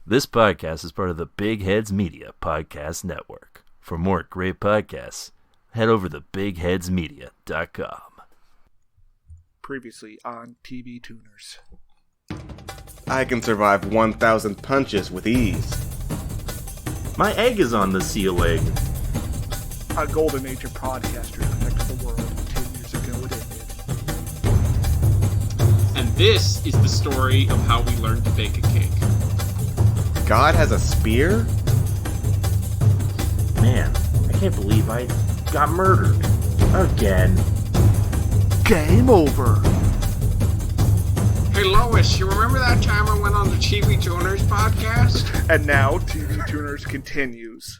This podcast is part of the Big Heads Media Podcast Network. For more great podcasts, head over to bigheadsmedia.com. Previously on TV Tuners. I can survive 1,000 punches with ease. My egg is on the seal egg. A golden age of podcasters affected the world 10 years ago it ended. And this is the story of how we learned to bake a cake. God has a spear? Man, I can't believe I got murdered. Again. Game over. Hey Lois, you remember that time I went on the TV Tuners podcast? And now TV Tuners continues.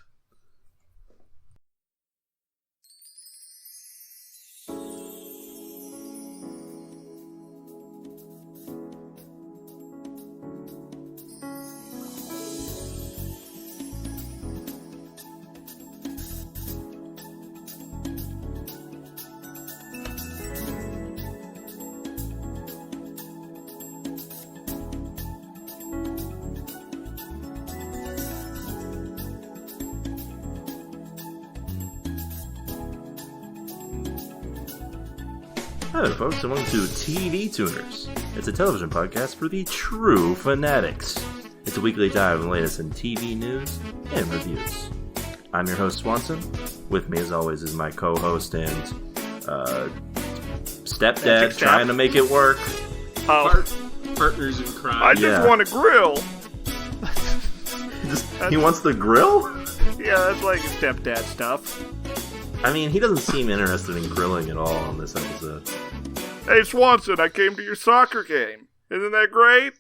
Hello folks, and welcome to TV Tuners. It's a television podcast for the true fanatics. It's a weekly dive in the latest in TV news and reviews. I'm your host, Swanson. With me as always is my co-host and stepdad trying to make it work. Partners in crime. I just want to grill. He wants the grill? Yeah, that's like stepdad stuff. I mean, he doesn't seem interested in grilling at all on this episode. Hey Swanson, I came to your soccer game. Isn't that great?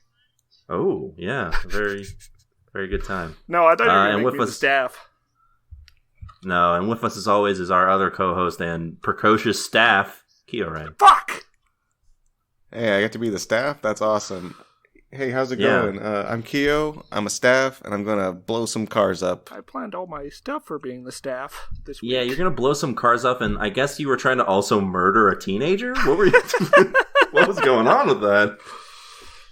Oh, yeah. Very, very good time. No, I thought you were going to with make me the us- staff. No, and with us as always is our other co-host and precocious staff, Kioran. Fuck! Hey, I get to be the staff? That's awesome. Hey, how's it Yeah. going? I'm Keo, I'm a staff, and I'm gonna blow some cars up. I planned all my stuff for being the staff this week. Yeah, you're gonna blow some cars up, and I guess you were trying to also murder a teenager? What were you doing? What was going on with that?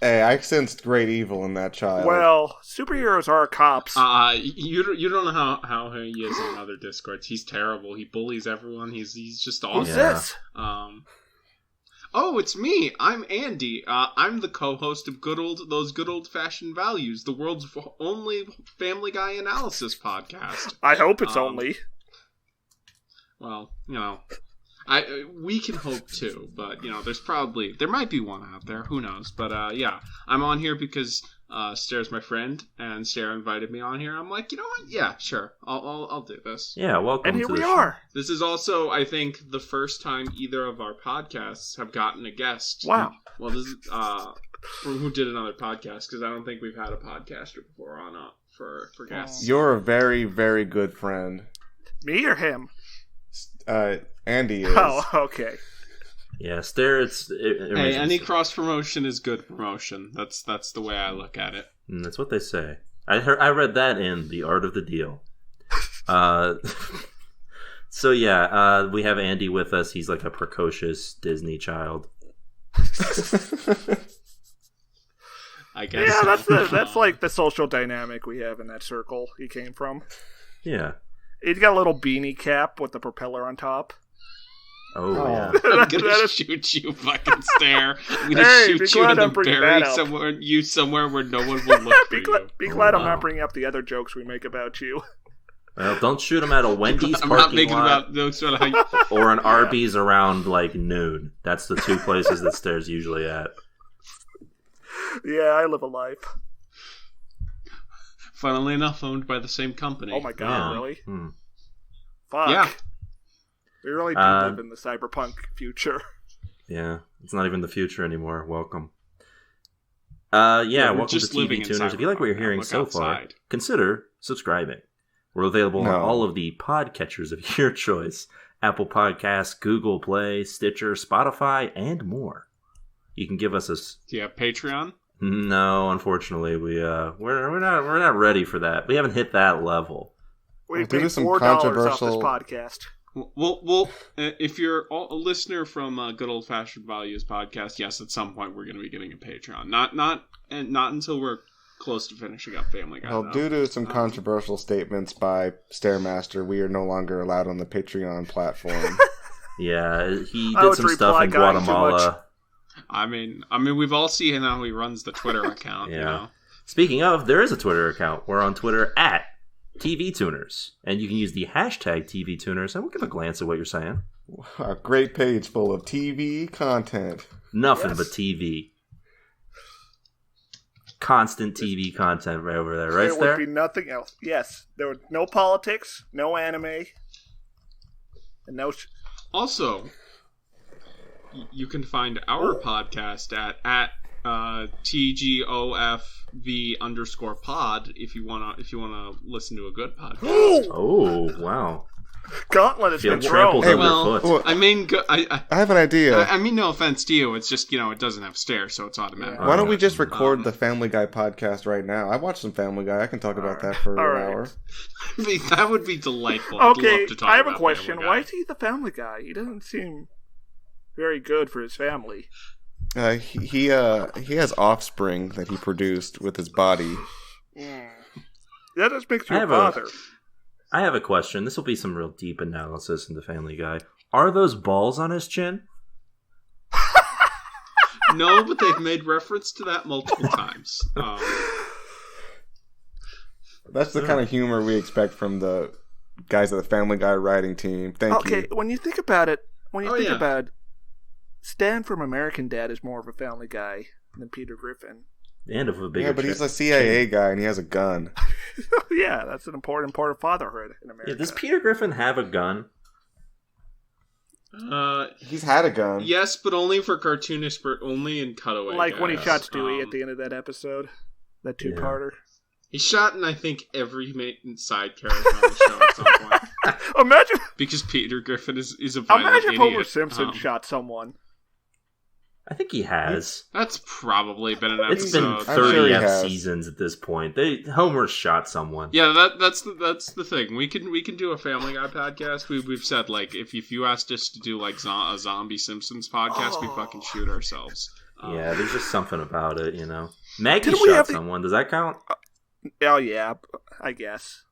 Hey, I sensed great evil in that child. Well, superheroes are cops. You don't know how he is in other Discords. He's terrible. He bullies everyone. He's just awful. Who's Yeah. this? Oh, it's me. I'm Andy. I'm the co-host of those good old-fashioned values, the world's only Family Guy analysis podcast. I hope it's only. Well, we can hope too, but there might be one out there. Who knows? But yeah, I'm on here because Sarah's my friend, and Sarah invited me on here. I'm like, you know what? Yeah, sure. I'll do this. Yeah, welcome And here to we the are. This is also, I think, the first time either of our podcasts have gotten a guest. Wow. Well, this is from who did another podcast, because I don't think we've had a podcaster before on for guests. You're a very, very good friend. Me or him? Andy is. Oh, okay. Yes, there Hey, any cross promotion is good promotion. That's the way I look at it. That's what they say. I read that in The Art of the Deal. So yeah, we have Andy with us. He's like a precocious Disney child. I guess. Yeah, so. that's like the social dynamic we have in that circle he came from. Yeah. He's got a little beanie cap with the propeller on top. Oh, yeah. I'm gonna shoot you, fucking stare. I'm gonna Hey, be shoot you glad in I'm the bringing berry that up. somewhere where no one will look for you. Be glad I'm wow. not bringing up the other jokes we make about you. Well, don't shoot him at a Wendy's I'm not parking making lot about those sort of how you... or an Arby's around like noon. That's the two places that Stare's usually at. Yeah, I live a life. Funnily enough, owned by the same company. Oh my god, Yeah. really? Hmm. Fuck. Yeah. We really do live in the cyberpunk future. Yeah, it's not even the future anymore. Welcome. Yeah, we're welcome to just TV living in Tuners. If you like what you're cyberpunk, hearing look so far, outside. consider subscribing. We're available on No. all of the podcatchers of your choice: Apple Podcasts, Google Play, Stitcher, Spotify, and more. You can give us a Do you have Patreon? no. Unfortunately, we're not ready for that. We haven't hit that level. We Due to paid some $4 off this controversial- podcast. Well, if you're a listener from Good Old Fashioned Values podcast, yes, at some point we're going to be getting a Patreon. Not until we're close to finishing up Family Guy. Well, due to some controversial statements by Stairmaster, we are no longer allowed on the Patreon platform. Yeah, he did some stuff in Guatemala. I mean, we've all seen how he runs the Twitter account. Yeah. You know? Speaking of, there is a Twitter account. We're on Twitter at TV Tuners, and you can use the hashtag TV Tuners, and we'll give a glance at what you're saying. A great page full of TV content. Nothing but TV. Constant TV content right over there, right there? There would be nothing else. Yes, there was no politics, no anime, and no... Also, you can find our podcast at TGOFV_pod if you wanna listen to a good podcast. Oh, wow. Gauntlet has been thrown. Hey, I mean, I have an idea. I mean, no offense to you. It's just, it doesn't have stairs, so it's automatic. Why don't we just record the Family Guy podcast right now? I watched some Family Guy. I can talk about that for an hour. I mean, that would be delightful. Okay, I'd love to talk I have a about question. Family Guy. Why is he the Family Guy? He doesn't seem very good for his family. He has offspring that he produced with his body. That just makes you a father. I have a question. This will be some real deep analysis into Family Guy. Are those balls on his chin? No, but they've made reference to that multiple times. That's the kind of humor we expect from the guys at the Family Guy writing team. Thank you. Okay, when you think about it, Stan from American Dad is more of a Family Guy than Peter Griffin. And of a bigger but he's a CIA guy and he has a gun. Yeah, that's an important part of fatherhood in America. Yeah, does Peter Griffin have a gun? He's had a gun. Yes, but only for cartoonists, but only in cutaway. Like when he shot Stewie at the end of that episode, that two-parter. He shot in, I think, every side character on the show at some point. Imagine because Peter Griffin is a violent Imagine idiot. Homer Simpson shot someone. I think he has. That's probably been an episode. It's been 30 seasons at this point. Homer shot someone. Yeah, that's the thing. We can do a Family Guy podcast. We've said, like, if you asked us to do like a zombie Simpsons podcast, we fucking shoot ourselves. Yeah, there's just something about it, Maggie shot someone. Does that count? Oh yeah, I guess.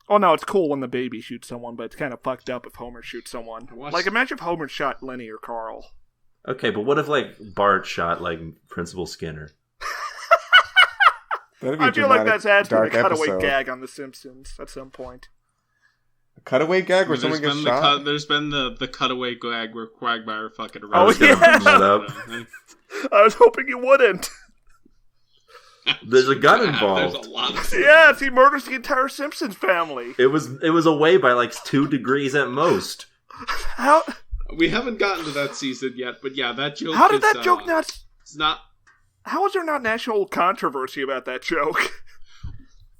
Oh no, it's cool when the baby shoots someone, but it's kind of fucked up if Homer shoots someone. Like, imagine if Homer shot Lenny or Carl. Okay, but what if, like, Bart shot, like, Principal Skinner? I feel like that's adds to the cutaway gag on The Simpsons at some point. A cutaway gag where someone gets shot? There's been the cutaway gag where Quagmire fucking... Oh, yeah! I was hoping you wouldn't. There's a gun involved. There's a lot of Yes, he murders the entire Simpsons family. It was away by, like, 2 degrees at most. How... We haven't gotten to that season yet, but yeah, that joke. How did that joke not? It's not. How is there not national controversy about that joke?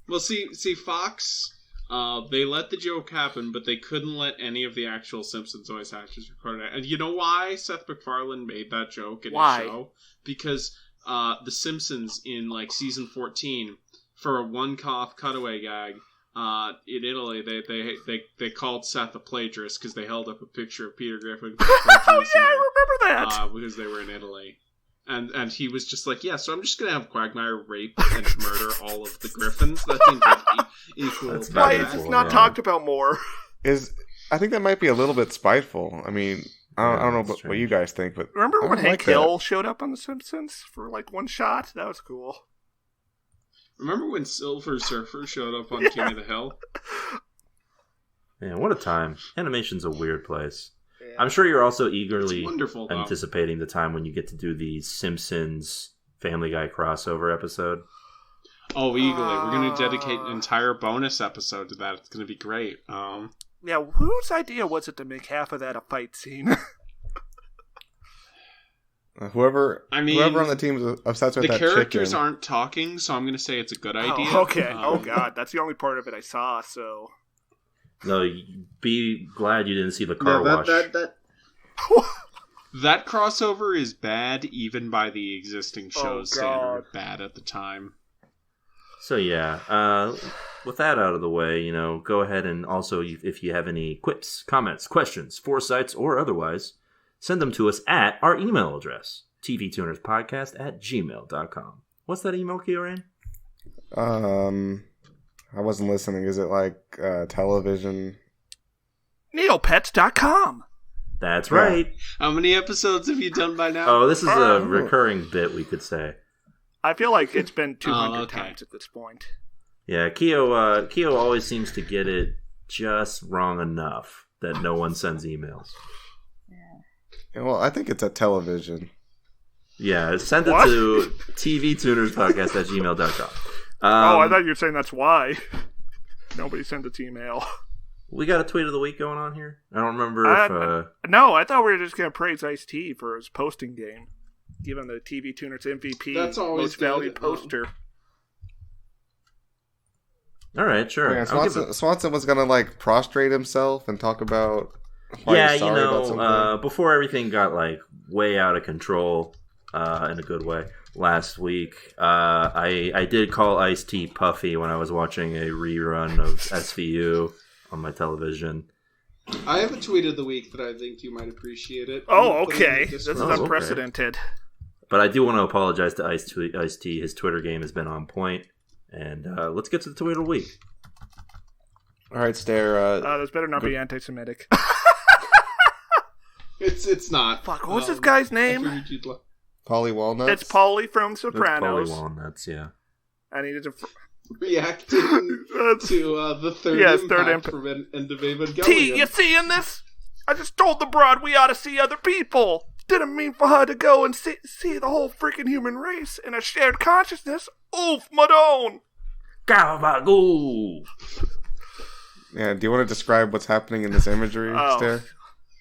Well, see, Fox. They let the joke happen, but they couldn't let any of the actual Simpsons voice actors record it. And you know why Seth MacFarlane made that joke in his show? Because the Simpsons in like season 14, for a one-cough cutaway gag. In Italy, they called Seth a plagiarist because they held up a picture of Peter Griffin. Oh yeah, I remember that. Because they were in Italy, and he was just like, yeah, so I'm just gonna have Quagmire rape and murder all of the Griffins. That seems like equal. Why is this not talked about more? I think that might be a little bit spiteful. I mean, I don't know what you guys think, but remember when Hank Hill showed up on The Simpsons for like one shot? That was cool. Remember when Silver Surfer showed up on King of the Hill? Man, what a time. Animation's a weird place. Yeah. I'm sure you're also eagerly anticipating the time when you get to do the Simpsons Family Guy crossover episode. Oh, eagerly. We're going to dedicate an entire bonus episode to that. It's going to be great. Yeah, whose idea was it to make half of that a fight scene? Whoever on the team is obsessed with that chicken. The characters aren't talking, so I'm going to say it's a good idea. Oh, okay. Oh, God. That's the only part of it I saw, so... No, be glad you didn't see the car wash. That crossover is bad, even by the existing show's standard. Bad at the time. So, yeah. With that out of the way, go ahead and also, if you have any quips, comments, questions, foresights, or otherwise... Send them to us at our email address, tvtunerspodcast@gmail.com. What's that email, Kyoran? I wasn't listening. Is it like television? Neopets.com. That's Yeah. right. How many episodes have you done by now? Oh, this is a recurring bit, we could say. I feel like it's been 200 okay. times at this point. Yeah, Kyo always seems to get it just wrong enough that no one sends emails. Yeah, well, I think it's a television. Yeah, send it What? to tvtunerspodcast@gmail.com. I thought you were saying that's why. Nobody sent its email. We got a tweet of the week going on here. I don't remember if... No, I thought we were just going to praise Ice-T for his posting game. Give him the TV Tuners MVP, That's always most valued good. poster. All right, sure. Yeah, I'll give it- Swanson was gonna like prostrate himself and talk about. Why Yeah, he's you sorry about something. know, before everything got like way out of control, in a good way, last week, I did call Ice-T Puffy when I was watching a rerun of SVU on my television. I have a tweet of the week that I think you might appreciate it. Oh, Put it in okay. the This is Discord. okay. unprecedented. But I do want to apologize to Ice-T. His Twitter game has been on point. And let's get to the tweet of the week. All right, Stare. This better not be anti-Semitic. It's not. Fuck, what was this guy's I name? figured you'd lo- Polly Walnuts. It's Paulie from Polly Sopranos. Walnuts, yeah. And he did a... reacting to the third impact from End of Evangelion. T, you seeing this? I just told the broad we ought to see other people. Didn't mean for her to go and see the whole freaking human race in a shared consciousness. Oof, Madone. Gavagoo! Yeah. Do you want to describe what's happening in this imagery, Oh. Stare?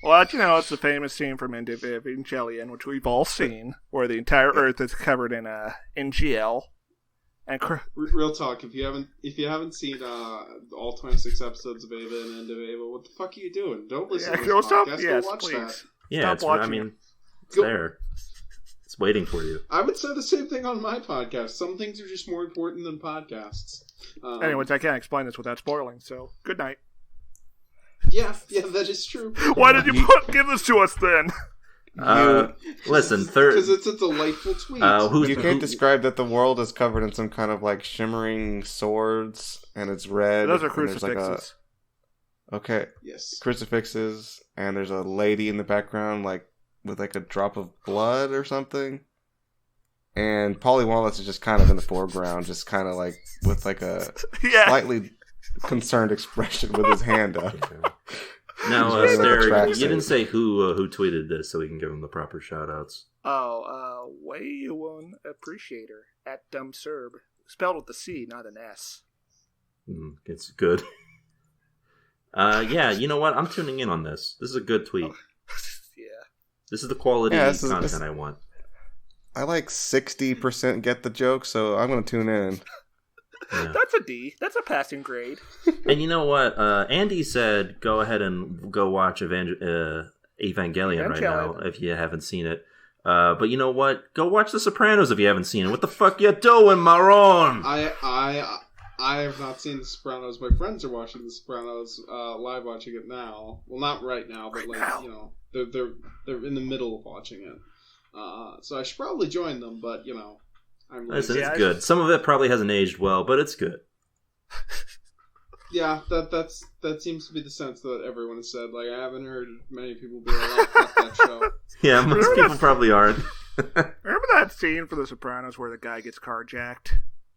Well, you know, it's the famous scene from End of Evangelion, which we've all seen, where the entire Earth is covered in gel. And Real talk, if you haven't seen all 26 episodes of Ava and End of Ava, what the fuck are you doing? Don't listen to this go stop. podcast. Yes, go watch please. that. Yeah, Stop it's, watching I mean, it's Go- there. It's waiting for you. I would say the same thing on my podcast. Some things are just more important than podcasts. Anyways, I can't explain this without spoiling, so good night. Yeah, that is true. Why did you give this to us then? Listen, third... Because it's a delightful tweet. You can't describe that the world is covered in some kind of like shimmering swords, and it's red. Those are and there's, crucifixes. Okay, Yes. crucifixes, and there's a lady in the background, like with like a drop of blood or something. And Polly Walnuts is just kind of in the foreground, just kind of like with like a Yeah. slightly concerned expression with his hand up. Now, He's wearing a Stare, you tracksuit. didn't say who tweeted this, so we can give him the proper shout-outs. Way one appreciator at Dumb Serb. Spelled with a C, not an S. It's good. Yeah, you know what? I'm tuning in on this. This is a good tweet. Yeah. This is the quality Yeah, content I want. I like 60% get the joke, so I'm going to tune in. Yeah. That's a D. That's a passing grade. And you know what? Andy said go ahead and go watch Evangelion right now if you haven't seen it. But you know what? Go watch The Sopranos if you haven't seen it. What the fuck you doing, Maron? I have not seen The Sopranos. My friends are watching The Sopranos, live watching it now. Well, not right now, but like now. you know, they're in the middle of watching it. So I should probably join them, but you know, I'm Listen, lazy. it's good. Some of it probably hasn't aged well, but it's good. Yeah, that seems to be the sense that everyone has said. Like, I haven't heard many people be like, "Oh, fuck that show." Yeah, most people probably aren't. Remember that scene for The Sopranos where the guy gets carjacked?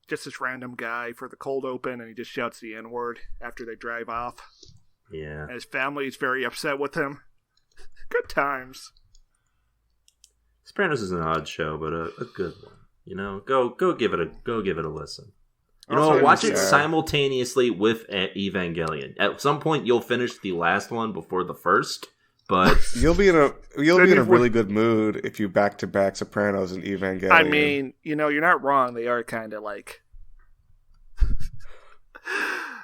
Just this random guy for the cold open, and he just shouts the N-word after they drive off. Yeah. And his family is very upset with him. Good times. Sopranos is an odd show, but a good one. You know, go give it a listen. You Also, know, watch it yeah. simultaneously with Evangelion. At some point, you'll finish the last one before the first, but You'll be in a you've- really good mood if you back to back Sopranos and Evangelion. I mean, you know, you're not wrong. They are kind of like...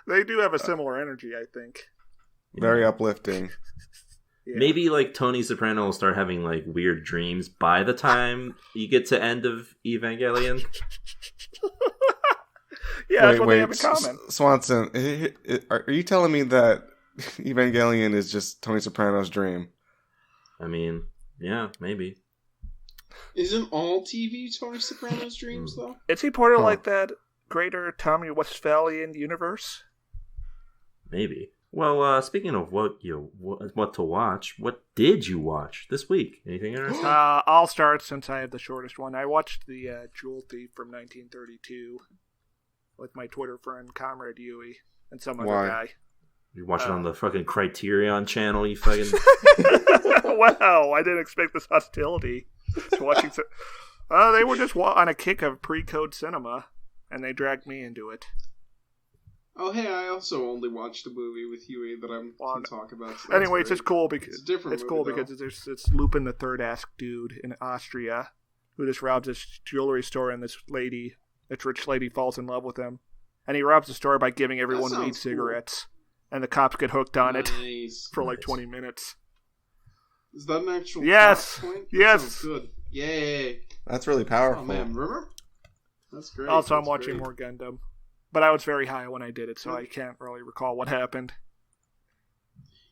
they do have a similar energy, I think. very uplifting. Yeah. maybe like Tony Soprano will start having like weird dreams by the time you get to end of Evangelion. Yeah, that's what they have in common. Swanson, are you telling me that Evangelion is just Tony Soprano's dream? I mean, yeah, maybe. Isn't all TV Tony Soprano's dreams, though? Is he part of like that greater Tommy Westphalian universe? Maybe. Well, speaking of what to watch, what did you watch this week? Anything interesting? I'll start since I have the shortest one. I watched the Jewel Thief from 1932 with my Twitter friend Comrade Yui and some other guy. You watching on the fucking Criterion channel, you fucking... Wow, I didn't expect this hostility. Watching they were just on a kick of pre-code cinema, and they dragged me into it. Oh, hey, I also only watched a movie with Huey that I'm going to talk about. So anyways, it's cool because it's cool because it's Lupin the Third-esque dude in Austria who just robs this jewelry store, and this rich lady falls in love with him, and he robs the store by giving everyone weed cigarettes, and the cops get hooked on it for like 20 minutes. Is that an actual Yes. point? Yes. Good. Yay. That's really powerful. Oh man, remember? That's great. Also, I'm watching more Gundam. But I was very high when I did it, so I can't really recall what happened.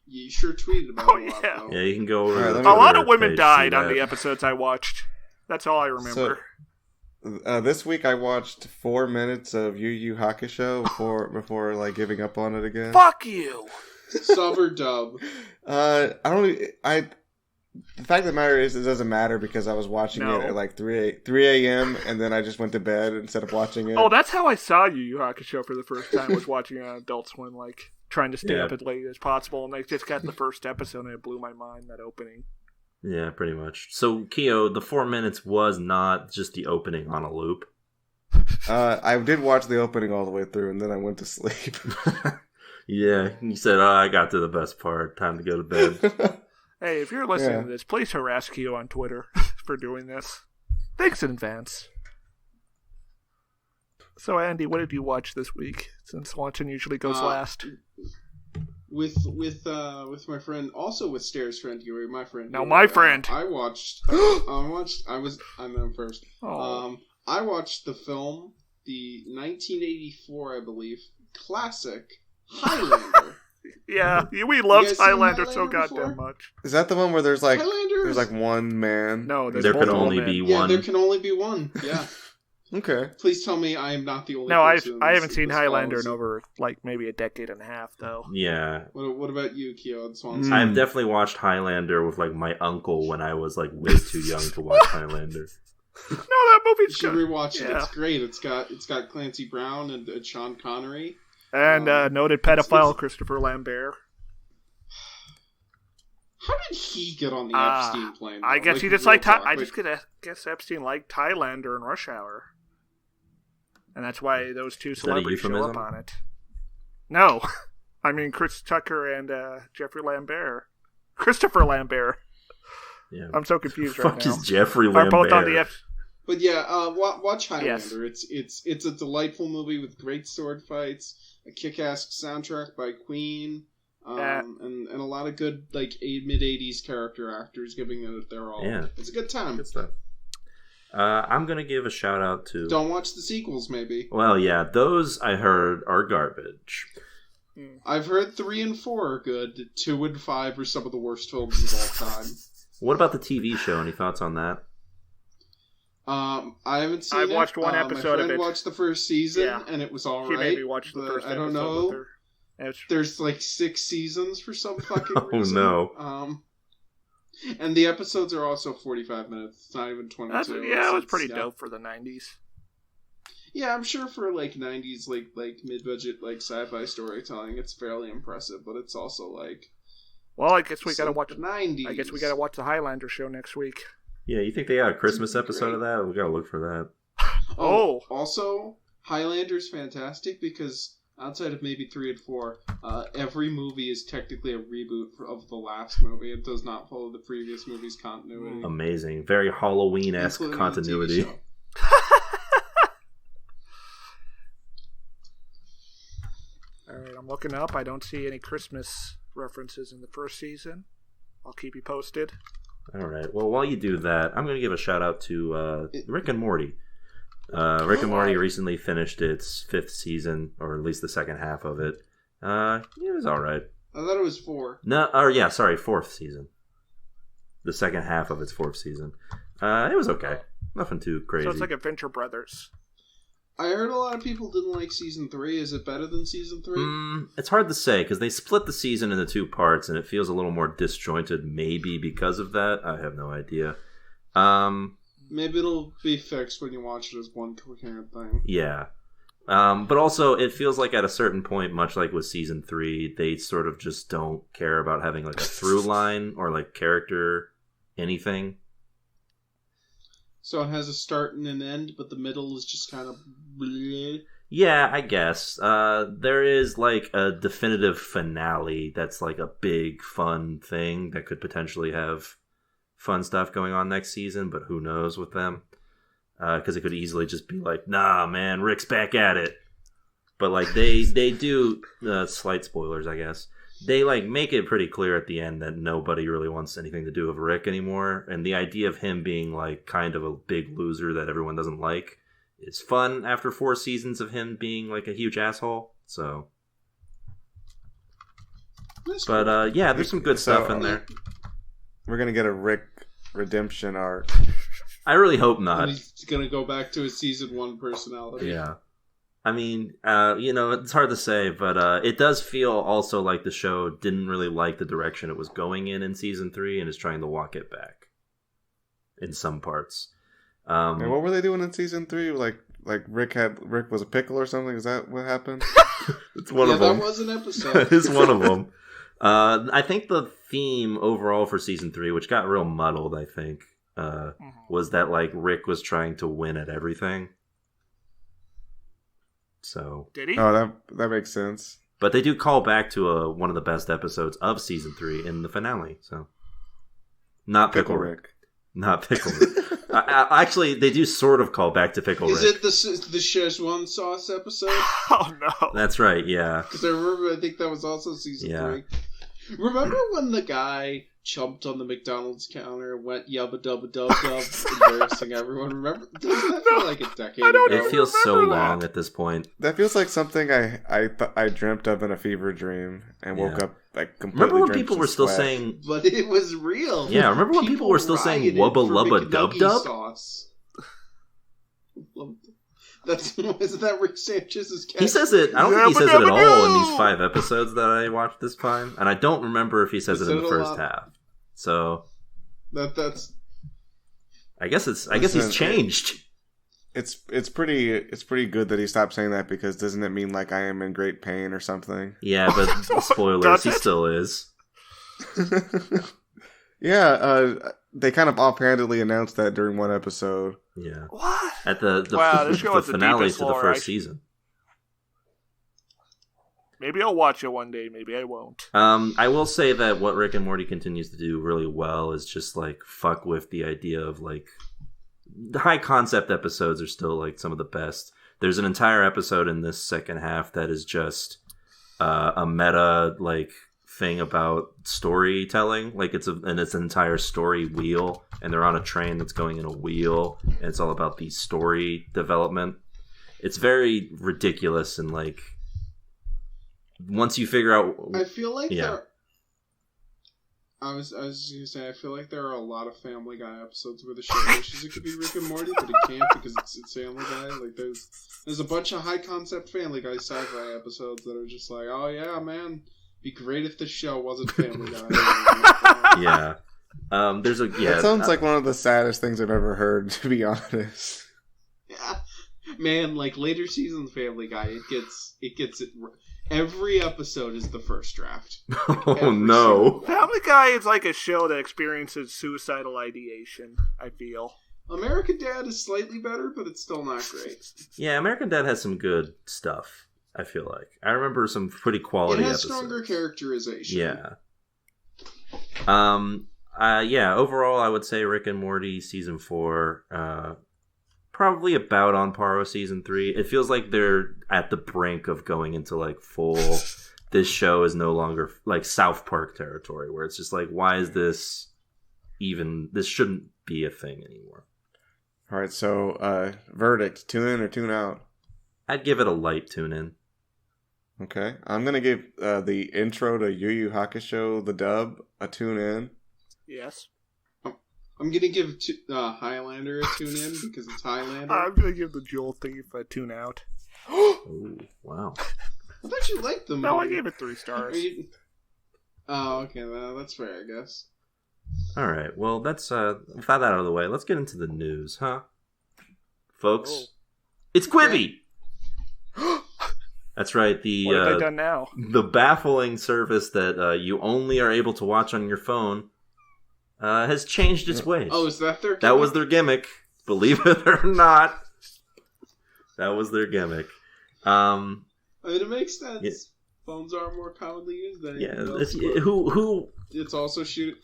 You sure tweeted about it a lot, though. Yeah, you can go over. Right, a lot of women died on the episodes I watched. That's all I remember. So, this week I watched 4 minutes of Yu Yu Hakusho before like giving up on it again. Fuck you. Sub or dub? The fact of the matter is, it doesn't matter because I was watching it at like 3 a.m. and then I just went to bed instead of watching it. Oh, that's how I saw Yu Yu Hakusho for the first time, was watching it on Adult Swim, like, trying to stay up as late as possible, and they just got the first episode and it blew my mind, that opening. Yeah, pretty much. So, Keo, the 4 minutes was not just the opening on a loop. I did watch the opening all the way through and then I went to sleep. Yeah, you said, I got to the best part. Time to go to bed. Hey, if you're listening to this, please harass Keo on Twitter for doing this. Thanks in advance. So, Andy, what did you watch this week? Since watching usually goes last. With my friend, also with Stairs' friend Yuri, my friend. Now, Yuri, my friend. I know first. Oh. I watched the film, the 1984, I believe, classic Highlander. Yeah, we loved Highlander so before? goddamn much. Is that the one where there's like one man? No, there can only be one. Yeah, there can only be one. Yeah. Okay. Please tell me I am not the only. No, I haven't seen Highlander in over like maybe a decade and a half though. Yeah. What about you, Keo? Swanson? I've definitely watched Highlander with like my uncle when I was like way too young to watch Highlander. No, that movie's good. You should good. rewatch it. It's great. It's got Clancy Brown and Sean Connery. And noted pedophile Christopher Lambert. How did he get on the Epstein plane? I guess he just liked. I guess Epstein liked Highlander and Rush Hour, and that's why those two celebrities show up on it. No, I mean Chris Tucker and Jeffrey Lambert, Christopher Lambert. Yeah, I'm so confused right now. Fuck is Jeffrey Lambert? Are both on the But yeah, watch Highlander. Yes. It's a delightful movie with great sword fights, a kick-ass soundtrack by Queen, and a lot of good like mid-80s character actors giving it their all. Yeah. It's a good time. Good stuff. I'm gonna give a shout out to. Don't watch the sequels, maybe. Well, yeah, those I heard are garbage. I've heard 3 and 4 are good. 2 and 5 are some of the worst films of all time. What about the TV show? Any thoughts on that? I haven't seen it. I've watched one episode of it. My friend watched the first season, and it was all right. He made me watch the first episode. I don't know. With her. There's like 6 seasons for some fucking reason. No. And the episodes are also 45 minutes. It's not even 22. It was pretty dope for the 90s. Yeah, I'm sure for like 90s, like mid-budget, like sci-fi storytelling, it's fairly impressive. But it's also like, well, I guess we gotta watch the 90s. I guess we gotta watch the Highlander show next week. Yeah, you think they got a Christmas episode of that? We gotta look for that. Oh. Also, Highlander's fantastic because outside of maybe 3 and 4, every movie is technically a reboot of the last movie. It does not follow the previous movie's continuity. Amazing. Very Halloween-esque continuity. Alright, I'm looking up. I don't see any Christmas references in the first season. I'll keep you posted. Alright, well, while you do that, I'm going to give a shout out to Rick and Morty. Rick and Morty recently finished its 5th season, or at least the second half of it. It was alright. I thought it was 4. No, 4th season. The second half of its 4th season. It was okay. Nothing too crazy. So it's like Adventure Brothers. I heard a lot of people didn't like season 3. Is it better than season 3? It's hard to say because they split the season into 2 parts, and it feels a little more disjointed. Maybe because of that, I have no idea. Maybe it'll be fixed when you watch it as one coherent thing. Yeah. But also, it feels like at a certain point, much like with season 3, they sort of just don't care about having like a through line or like character anything. So it has a start and an end, but the middle is just kind of bleh. Yeah, I guess. There is like a definitive finale that's like a big fun thing that could potentially have fun stuff going on next season, but who knows with them. Because it could easily just be like, nah, man, Rick's back at it. But like they do slight spoilers, I guess. They like make it pretty clear at the end that nobody really wants anything to do with Rick anymore, and the idea of him being like kind of a big loser that everyone doesn't like is fun after 4 seasons of him being like a huge asshole. So, but yeah, there's some good stuff in there. We're gonna get a Rick redemption arc. I really hope not. And he's gonna go back to his season 1 personality. Yeah. I mean, it's hard to say, but it does feel also like the show didn't really like the direction it was going in season 3 and is trying to walk it back in some parts. And what were they doing in season 3? Like Rick was a pickle or something? Is that what happened? It's one of them. That was an episode. That is one of them. I think the theme overall for season 3, which got real muddled, I think, was that like Rick was trying to win at everything. So did he? Oh, that makes sense. But they do call back to one of the best episodes of season 3 in the finale. So not Pickle Rick. Not Pickle Rick. Actually, they do sort of call back to Pickle Rick. Is it the Szechuan sauce episode? Oh no, that's right. Yeah, because I think that was also season 3. Remember when the guy jumped on the McDonald's counter and went yubba dubba dub dub, embarrassing everyone? Remember? Doesn't that feel like a decade ago? It feels so long at this point. That feels like something I dreamt of in a fever dream and woke up like completely. Remember when people were still saying? But it was real. Yeah, remember when people were still saying wubba lubba dub dub? Sauce. Isn't that Rick Sanchez's catchphrase? He says it. I don't think he says it at all in these 5 episodes that I watched this time, and I don't remember if he says it in the first half. So that's. I guess he's changed. It's pretty good that he stopped saying that, because doesn't it mean like I am in great pain or something? Yeah, but spoilers, he still is. Yeah, they kind of offhandedly announced that during one episode. Yeah. What? At the finale to the first season. Maybe I'll watch it one day. Maybe I won't. I will say that what Rick and Morty continues to do really well is just like fuck with the idea of like the high concept episodes are still like some of the best. There's an entire episode in this second half that is just a meta like thing about storytelling. Like it's an entire story wheel, and they're on a train that's going in a wheel, and it's all about the story development. It's very ridiculous, and like once you figure out, I feel like I was gonna say, I feel like there are a lot of Family Guy episodes where the show wishes it could be Rick and Morty, but it can't because it's Family Guy. Like there's a bunch of high concept Family Guy sci-fi episodes that are just like, oh yeah, man, be great if this show wasn't Family Guy. Yeah. That sounds like one of the saddest things I've ever heard, to be honest. Yeah, man, like later seasons Family Guy, it gets it. Every episode is the first draft. Like, oh no! Family Guy is like a show that experiences suicidal ideation, I feel. American Dad is slightly better, but it's still not great. Yeah, American Dad has some good stuff, I feel like. I remember some pretty quality episodes. It has stronger characterization. Yeah. Overall I would say Rick and Morty season 4 probably about on par with season 3. It feels like they're at the brink of going into like full this show is no longer like South Park territory, where it's just like, why is this shouldn't be a thing anymore. All right, so verdict, tune in or tune out? I'd give it a light tune in. Okay, I'm gonna give the intro to Yu Yu Hakusho, the dub, a tune in. Yes. I'm gonna give Highlander a tune in because it's Highlander. I'm gonna give the Jewel Thief a tune out. Oh, wow. I thought you liked the movie. No, I gave it 3 stars. Oh, okay, well, that's fair, I guess. All right. Well, that's with that out of the way. Let's get into the news, huh? Folks, it's Quibi. That's right. What have they done now? The baffling service that you only are able to watch on your phone has changed its ways. Oh, is that their gimmick? That was their gimmick. Believe it or not, that was their gimmick. I mean, it makes sense. Yeah. Phones are more commonly used than Yeah, anything else. It's also shoot.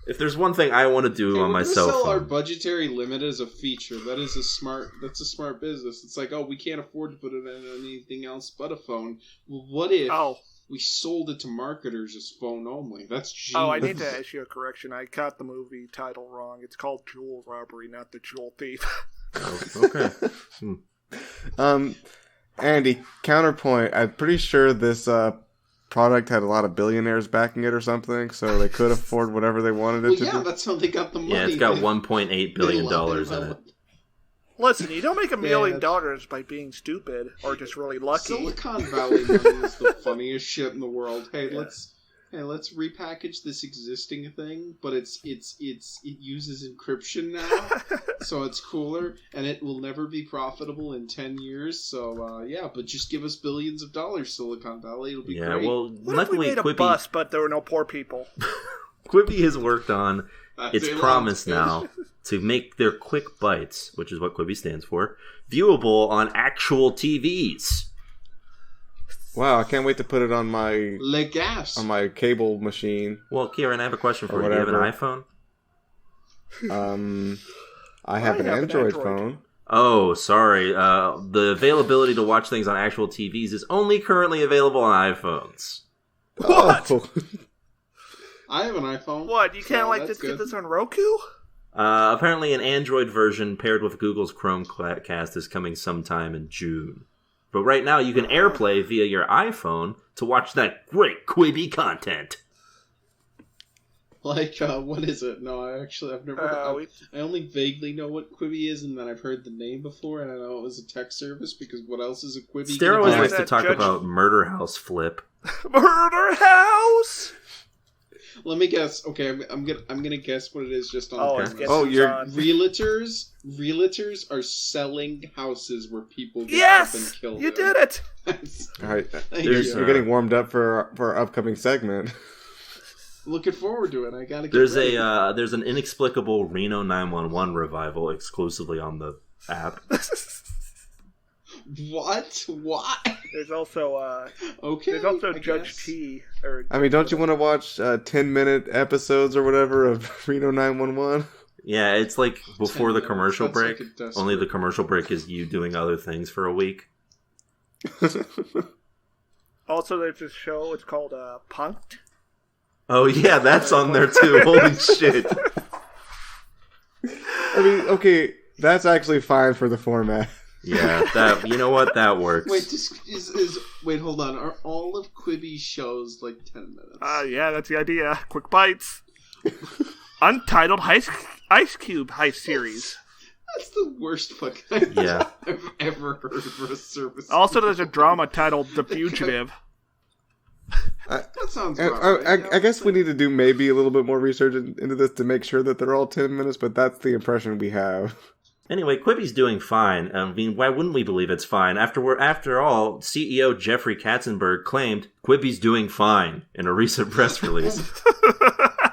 If there's one thing I want to do on my cell sell phone, our budgetary limit as a feature. That's a smart business. It's like, oh, we can't afford to put it in anything else but a phone. Well, what if we sold it to marketers as phone only? That's genius. Oh, I need to issue a correction. I got the movie title wrong. It's called Jewel Robbery, not The Jewel Thief. okay. Andy, counterpoint. I'm pretty sure this product had a lot of billionaires backing it or something, so they could afford whatever they wanted it to do. That's how they got the money. Yeah, it's got $1.8 billion in it. Listen, you don't make $1 million by being stupid or just really lucky. Silicon Valley money is the funniest shit in the world. Hey, let's repackage this existing thing, but it uses encryption now, so it's cooler, and it will never be profitable in 10 years. So but just give us billions of dollars, Silicon Valley. It'll be great. Yeah, well, what luckily if we made a bus, but there were no poor people? Quibi has worked on its promise now to make their quick bites, which is what Quibi stands for, viewable on actual TVs. Wow, I can't wait to put it on my cable machine. Well, Kieran, I have a question for you. Do you have an iPhone? I have an Android phone. Oh, sorry. The availability to watch things on actual TVs is only currently available on iPhones. What? Oh. I have an iPhone. What? You can't just get this on Roku? Apparently, an Android version paired with Google's Chromecast is coming sometime in June. But right now, you can AirPlay via your iPhone to watch that great Quibi content. Like, what is it? No, I've never. I only vaguely know what Quibi is, and then I've heard the name before, and I know it was a tech service, because what else is a Quibi? Stare always likes to talk about Murder House Flip. Murder House! Let me guess. Okay, I'm gonna guess what it is just on the Oh, you're realtors are selling houses where people get up and killed. You did it. All right, you're getting warmed up for our upcoming segment. Looking forward to it. I gotta. There's an inexplicable Reno 911 revival exclusively on the app. What? There's also There's also Judge T. Don't you want to watch 10-minute episodes or whatever of Reno 911? Yeah, it's like before the commercial break. Like only the commercial break is you doing other things for a week. Also, there's this show. It's called Punk'd. Oh yeah, that's on there too. Holy shit! Okay, that's actually fine for the format. Yeah, you know what? That works. Wait, hold on. Are all of Quibi's shows like 10 minutes? Yeah, that's the idea. Quick bites. Untitled Ice Cube heist series. That's the worst fucking idea I've ever heard for a service. Also, there's a drama titled The Fugitive. That sounds right. I guess we need to do maybe a little bit more research into this to make sure that they're all 10 minutes, but that's the impression we have. Anyway, Quibi's doing fine. I mean, why wouldn't we believe it's fine? After all, CEO Jeffrey Katzenberg claimed Quibi's doing fine in a recent press release.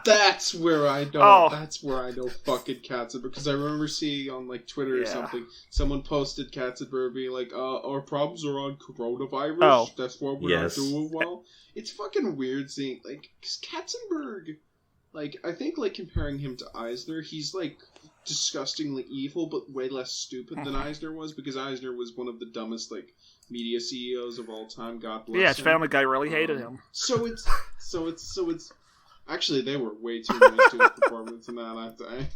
That's where I know. That's where I know fucking Katzenberg, because I remember seeing on like Twitter or something, someone posted Katzenberg being like, "Our problems are on coronavirus. Oh. That's why we're not doing well." It's fucking weird seeing because Katzenberg, I think comparing him to Eisner, he's disgustingly evil, but way less stupid than Eisner was, because Eisner was one of the dumbest media CEOs of all time. God bless him. Yeah, his Family Guy really hated him. So it's actually they were way too nice to his performance in that.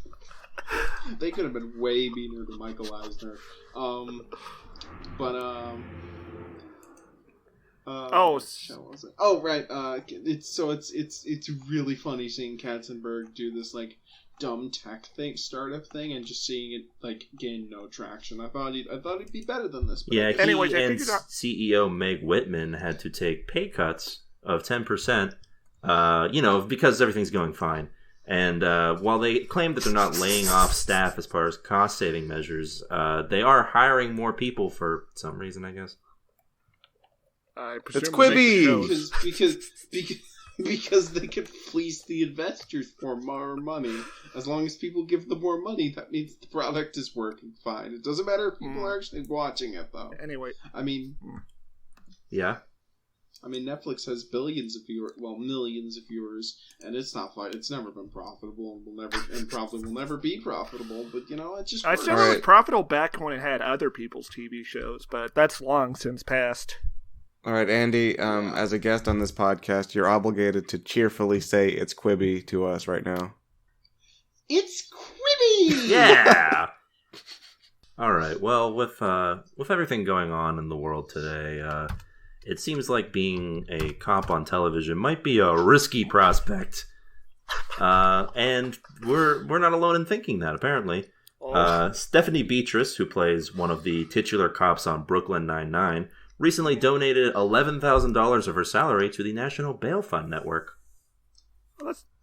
They could have been way meaner to Michael Eisner. Right. It's really funny seeing Katzenberg do this dumb tech startup thing and just seeing it like gain no traction. I thought he'd be better than this. But yeah, he anyways, and CEO Meg Whitman had to take pay cuts of 10%, because everything's going fine. And while they claim that they're not laying off staff as part of cost-saving measures, they are hiring more people for some reason, I guess. I presume It's Quibi! Because they could fleece the investors for more money. As long as people give them more money, that means the product is working fine. It doesn't matter if people are actually watching it, though. Anyway. Yeah? Netflix has millions of viewers, and it's not fine. It's never been profitable, and probably will never be profitable. But it just works. It's never was profitable back when it had other people's TV shows, but that's long since passed. All right, Andy. As a guest on this podcast, you're obligated to cheerfully say "It's Quibi" to us right now. It's Quibi. Yeah. All right. Well, with everything going on in the world today, it seems like being a cop on television might be a risky prospect, and we're not alone in thinking that. Apparently, Stephanie Beatrice, who plays one of the titular cops on Brooklyn Nine-Nine, recently donated $11,000 of her salary to the National Bail Fund Network.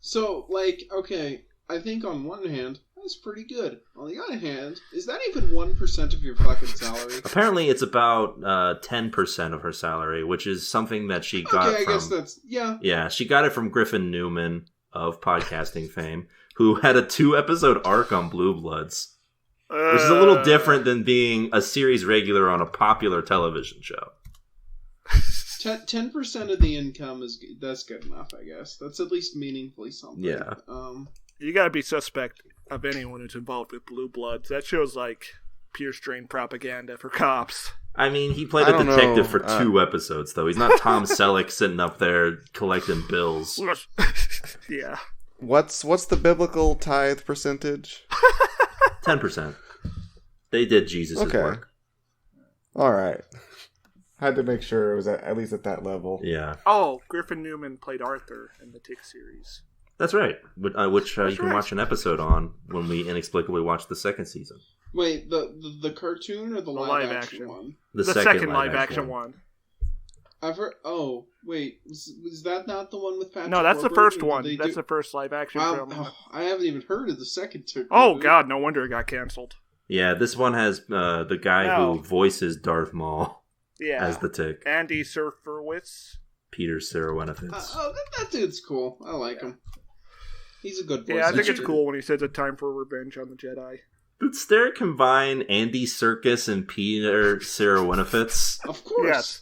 So, okay, I think on one hand, that's pretty good. On the other hand, is that even 1% of your fucking salary? Apparently, it's about 10% of her salary, which is something that she got from... I guess that's... Yeah. Yeah, she got it from Griffin Newman of podcasting fame, who had a 2-episode arc on Blue Bloods, which is a little different than being a series regular on a popular television show. 10% of the income that's good enough, I guess. That's at least meaningfully something. Yeah. You gotta be suspect of anyone who's involved with Blue Bloods. That show's like pure strain propaganda for cops. I mean, he played a detective for 2 episodes, though. He's not Tom Selleck sitting up there collecting bills. Yeah. What's the biblical tithe percentage? 10%. They did Jesus' work. All right. Had to make sure it was at least at that level. Yeah. Oh, Griffin Newman played Arthur in the Tick series. That's right. Which you can watch an episode on when we inexplicably watch the 2nd season. Wait, the cartoon or the live action one? The second live action one. I've heard. Oh, wait, was that not the one with Patrick? No, that's Warburton? the first one. That's the first live action film. I haven't even heard of the second two. Oh God, no wonder it got canceled. Yeah, this one has the guy who voices Darth Maul as the Tick. Andy Serkowitz. Peter Serawenowitz. That dude's cool. I like him. He's a good voice. Yeah, I think it's cool when he says it's time for revenge on the Jedi. Did Stare combine Andy Serkis and Peter Serawenowitz? Of course. Yes.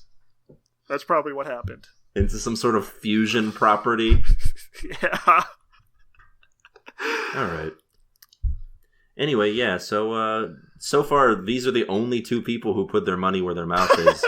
That's probably what happened. Into some sort of fusion property? Yeah. Alright. Anyway, yeah, so far, these are the only 2 people who put their money where their mouth is.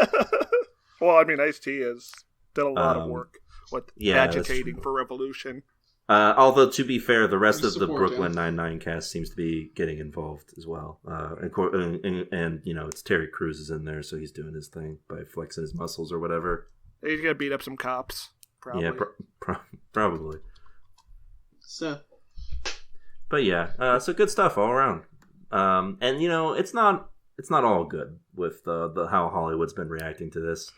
Well, I mean, Ice-T has done a lot of work with agitating for revolution. Although, to be fair, the rest of the Brooklyn Nine-Nine cast seems to be getting involved as well. And it's Terry Crews is in there, so he's doing his thing by flexing his muscles or whatever. He's going to beat up some cops, probably. Yeah, probably. So. But yeah, so good stuff all around. And, it's not all good with the how Hollywood's been reacting to this.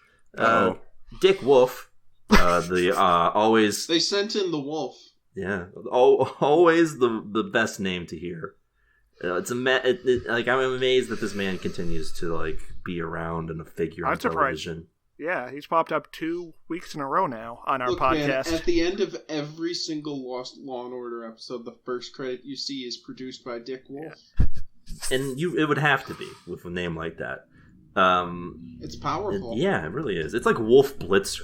Dick Wolf, always... They sent in the wolf. Yeah, always the best name to hear. I'm amazed that this man continues to be around and a figure on television. Yeah, he's popped up 2 weeks in a row now on our podcast. Man, at the end of every single Law and Order episode, the first credit you see is produced by Dick Wolf. Yeah. And it would have to be with a name like that. It's powerful. Yeah, it really is. It's like Wolf Blitzer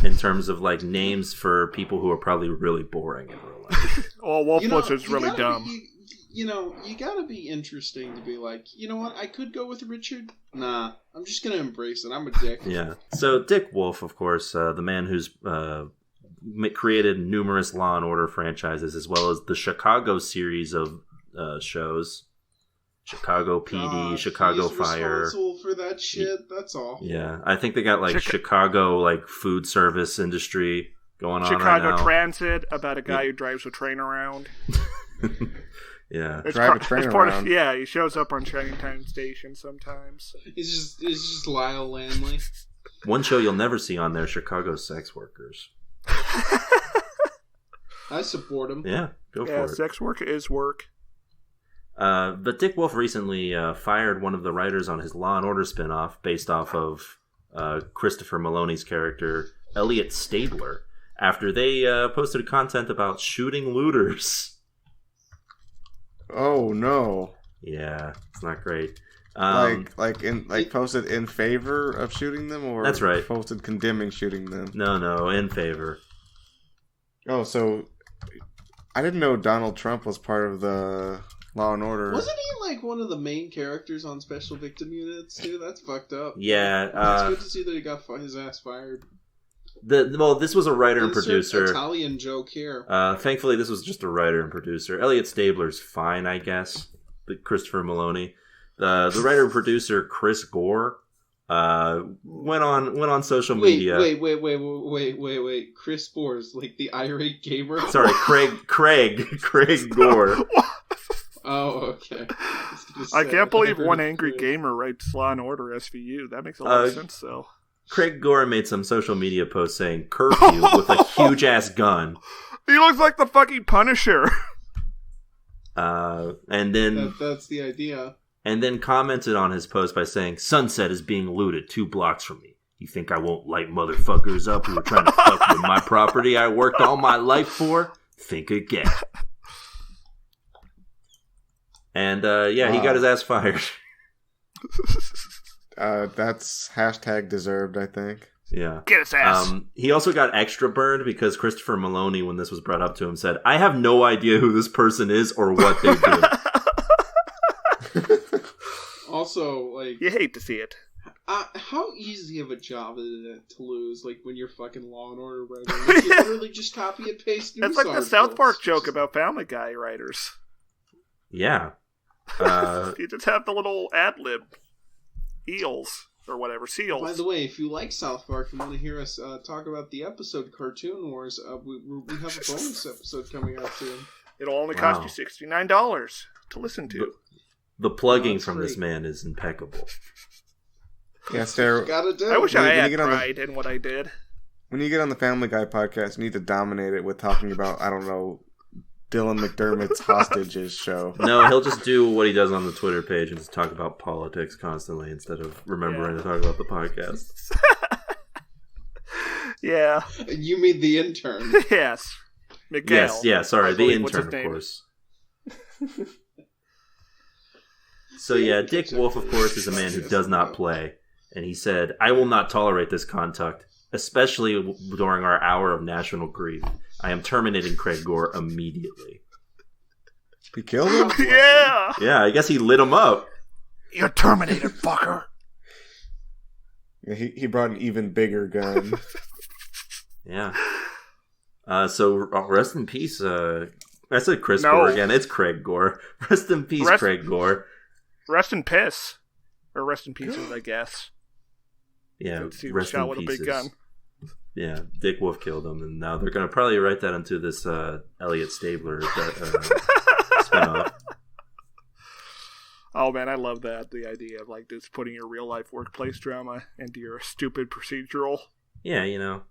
in terms of names for people who are probably really boring in real life. Well, Wolf Blitzer's really dumb. You gotta be interesting to be like, you know what, I could go with Richard. Nah, I'm just gonna embrace it. I'm a dick. Yeah. So Dick Wolf, of course, the man who's created numerous Law and Order franchises, as well as the Chicago series of shows. Chicago PD, Chicago Fire. Responsible for that shit. That's all. Yeah, I think they got Chicago food service industry going on Chicago right now. Transit about a guy who drives a train around. Yeah. Drive a train around. He shows up on Chinatown Station sometimes. He's just Lyle Landley. One show you'll never see on there, Chicago Sex Workers. I support him. Yeah, go for Yeah, it. sex work is work. But Dick Wolf recently fired one of the writers on his Law & Order spinoff based off of Christopher Maloney's character, Elliot Stabler, after they posted content about shooting looters. Oh, no. Yeah, it's not great. Posted in favor of shooting them, or that's right. Posted condemning shooting them? No, in favor. Oh, so I didn't know Donald Trump was part of the Law and Order. Wasn't he like one of the main characters on Special Victim Units too? That's fucked up. Yeah, it's good to see that he got his ass fired. This was a writer and producer. Italian joke here. Thankfully, this was just a writer and producer. Elliot Stabler's fine, I guess. But Christopher Maloney. The writer and producer Chris Gore went on social media. Wait. Chris Gore is like the irate gamer. Sorry, Craig Gore. Oh, okay. I can't believe one angry gamer writes Law and Order SVU. That makes a lot of sense, though. Craig Gore made some social media posts saying curfew with a huge ass gun. He looks like the fucking Punisher. And then that's the idea. And then commented on his post by saying, "Sunset is being looted 2 blocks from me. You think I won't light motherfuckers up who are trying to fuck with my property I worked all my life for? Think again." And he got his ass fired. That's hashtag deserved, I think. Yeah. Get his ass. He also got extra burned because Christopher Maloney, when this was brought up to him, said, "I have no idea who this person is or what they do." Also, like, you hate to see it. How easy of a job is it to lose? Like when you're fucking Law and Order writer, like, you literally just copy and paste news It's like articles. the South Park joke about Family Guy writers. Yeah. You just have the little ad lib eels or whatever seals. By the way, if you like South Park and want to hear us talk about the episode Cartoon Wars, we have a bonus episode coming out soon. It'll only cost you $69 to listen to. The plugging from this man is impeccable. Yes, there. I wish I had pride in what I did. When you get on the Family Guy podcast, you need to dominate it with talking about, I don't know, Dylan McDermott's Hostages show. No, he'll just do what he does on the Twitter page and just talk about politics constantly instead of remembering to talk about the podcast. Yeah. You mean the intern? Yes. Miguel. Yes, sorry, the intern, of course. So yeah, Dick Wolf, of course, is a man who does not play. And he said, "I will not tolerate this conduct, especially during our hour of national grief. I am terminating Craig Gore immediately." He killed him? Yeah! Yeah, I guess he lit him up. You're terminated, fucker. Yeah, he brought an even bigger gun. Yeah. So rest in peace. I said Chris Gore again. It's Craig Gore. Rest in peace, Craig Gore. Rest in piss. Or rest in pieces, I guess. Yeah, he rest shot in with pieces. a big gun. Yeah, Dick Wolf killed him, and now they're going to probably write that into this Elliot Stabler spinoff. Oh man, I love that. The idea of like just putting your real life workplace drama into your stupid procedural. Yeah, you know.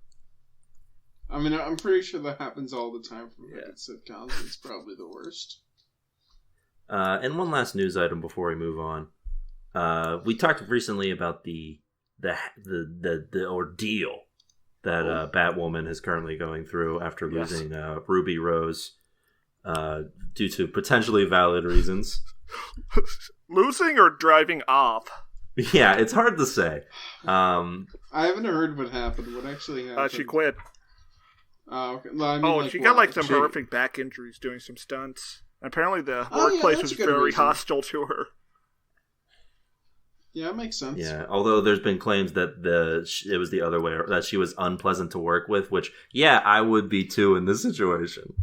I mean, I'm pretty sure that happens all the time for sitcoms. It's probably the worst. And one last news item before we move on. We talked recently about the ordeal that Batwoman is currently going through after losing Ruby Rose due to potentially valid reasons. Losing or driving off? Yeah, it's hard to say. I haven't heard what happened. What actually happened? She quit. Okay. Well, I mean, she got like some horrific back injuries doing some stunts. Apparently the workplace was very hostile to her. Yeah, it makes sense. Yeah, although there's been claims that it was the other way, that she was unpleasant to work with, which, I would be too in this situation.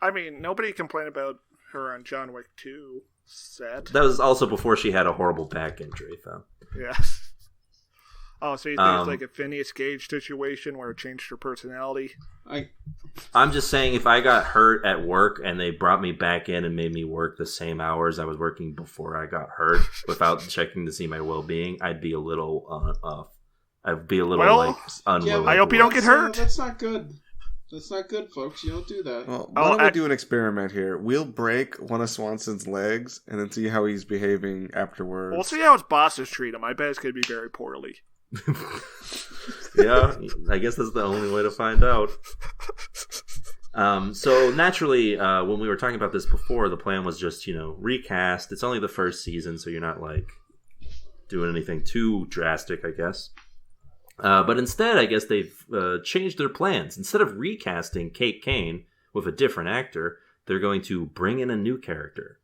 I mean, nobody complained about her on John Wick 2 set. That was also before she had a horrible back injury, though. Yes. Oh, so you think it's like a Phineas Gage situation where it changed her personality? I'm just saying, if I got hurt at work and they brought me back in and made me work the same hours I was working before I got hurt without checking to see my well-being, I'd be a little unwilling. I hope you don't get hurt. That's not good. That's not good, folks. You don't do that. Well, why don't we do an experiment here? We'll break one of Swanson's legs and then see how he's behaving afterwards. We'll see how his bosses treat him. I bet it's going to be very poorly. Yeah, I guess that's the only way to find out. So naturally, when we were talking about this before, the plan was just, recast. It's only the first season, so you're not like doing anything too drastic, I guess. But instead, I guess they've changed their plans. Instead of recasting Kate Kane with a different actor, they're going to bring in a new character.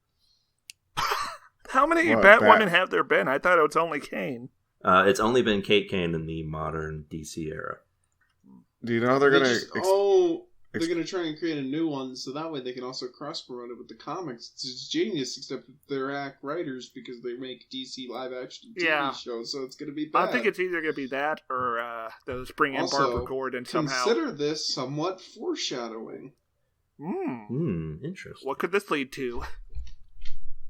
How many Batwomen have there been? I thought it was only Kane. It's only been Kate Kane in the modern DC era. Do you know they're going to... They're going to try and create a new one, so that way they can also cross-promote it with the comics. It's genius, except they're writers because they make DC live-action TV shows, so it's going to be bad. I think it's either going to be that or those bring in Barbara Gordon somehow. Consider this somewhat foreshadowing. Interesting. What could this lead to?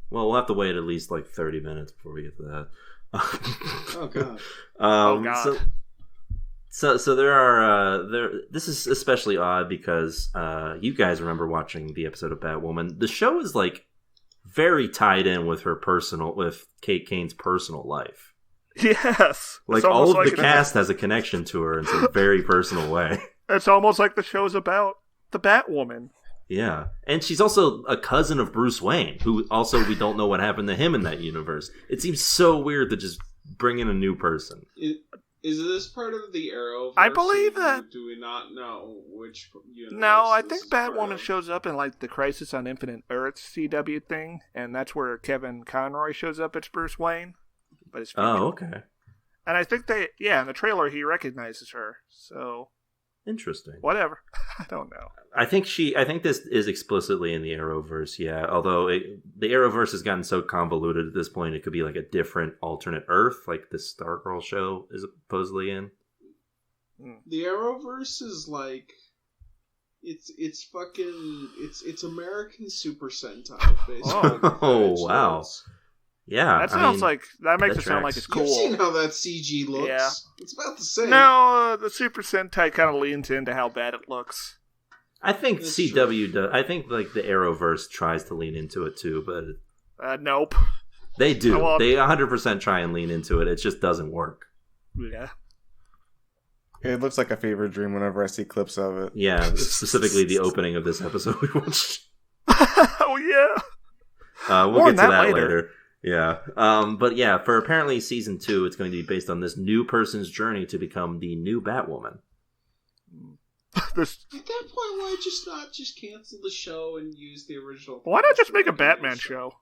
Well, we'll have to wait at least like 30 minutes before we get to that. Oh, God. Oh, God. So there are this is especially odd because you guys remember watching the episode of Batwoman. The show is like very tied in with with Kate Kane's personal life. Yes. Like all of the cast has a connection to her in some very personal way. It's almost like the show's about the Batwoman. Yeah. And she's also a cousin of Bruce Wayne, who also we don't know what happened to him in that universe. It seems so weird to just bring in a new person. Is this part of the Arrowverse? I believe that. Do we not know which universe? No, I think Batwoman shows up in like the Crisis on Infinite Earths CW thing, and that's where Kevin Conroy shows up as Bruce Wayne. But it's okay. And I think in the trailer he recognizes her. So interesting. Whatever. I don't know. I think this is explicitly in the Arrowverse, yeah. Although the Arrowverse has gotten so convoluted at this point, it could be like a different alternate Earth, like this Stargirl show is supposedly in. The Arrowverse is like it's American Super Sentai, basically. Oh wow. Yeah, that makes it sound like it's cool. You've seen how that CG looks. Yeah. It's about the same. No, the Super Sentai kind of leans into how bad it looks. I think CW does. I think like the Arrowverse tries to lean into it too, but nope. They do. They 100% try and lean into it. It just doesn't work. Yeah. It looks like a fever dream whenever I see clips of it. Yeah, specifically the opening of this episode we watched. Oh yeah. We'll get to that later. Yeah. But yeah, for apparently season 2, it's going to be based on this new person's journey to become the new Batwoman. At that point, why not just cancel the show and use the original? Why not just make a Batman show?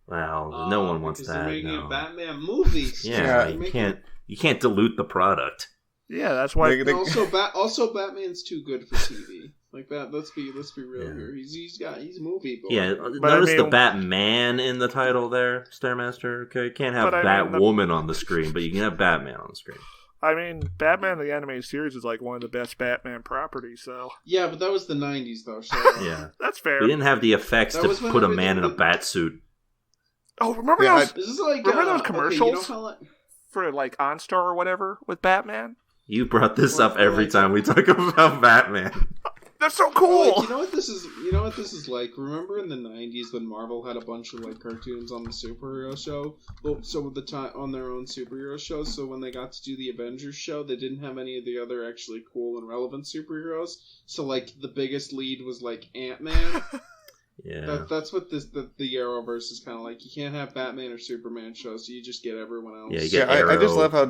Well, no one wants that. They're making a Batman movie. Yeah, you can't dilute the product. Yeah, that's why. Also, Batman's too good for TV. Like that. Let's be real here. He's a movie. Yeah, notice the Batman in the title there, Stairmaster. Okay, you can't have Batwoman on the screen, but you can have Batman on the screen. I mean, Batman the animated series is like one of the best Batman properties. So yeah, but that was the '90s though. So yeah, that's fair. We didn't have the effects to put a man in a bat suit. Oh, remember those? Remember those commercials for like OnStar or whatever with Batman? You brought this up every time we talk about Batman. That's so cool. Like, you know what this is like? Remember in the '90s when Marvel had a bunch of like cartoons on the superhero show? Well, so with the time on their own superhero shows. So when they got to do the Avengers show, they didn't have any of the other actually cool and relevant superheroes. So like the biggest lead was like Ant-Man. Yeah, that's what the Arrowverse is kind of like. You can't have Batman or Superman shows, so you just get everyone else. Yeah, you get Arrow. I just love how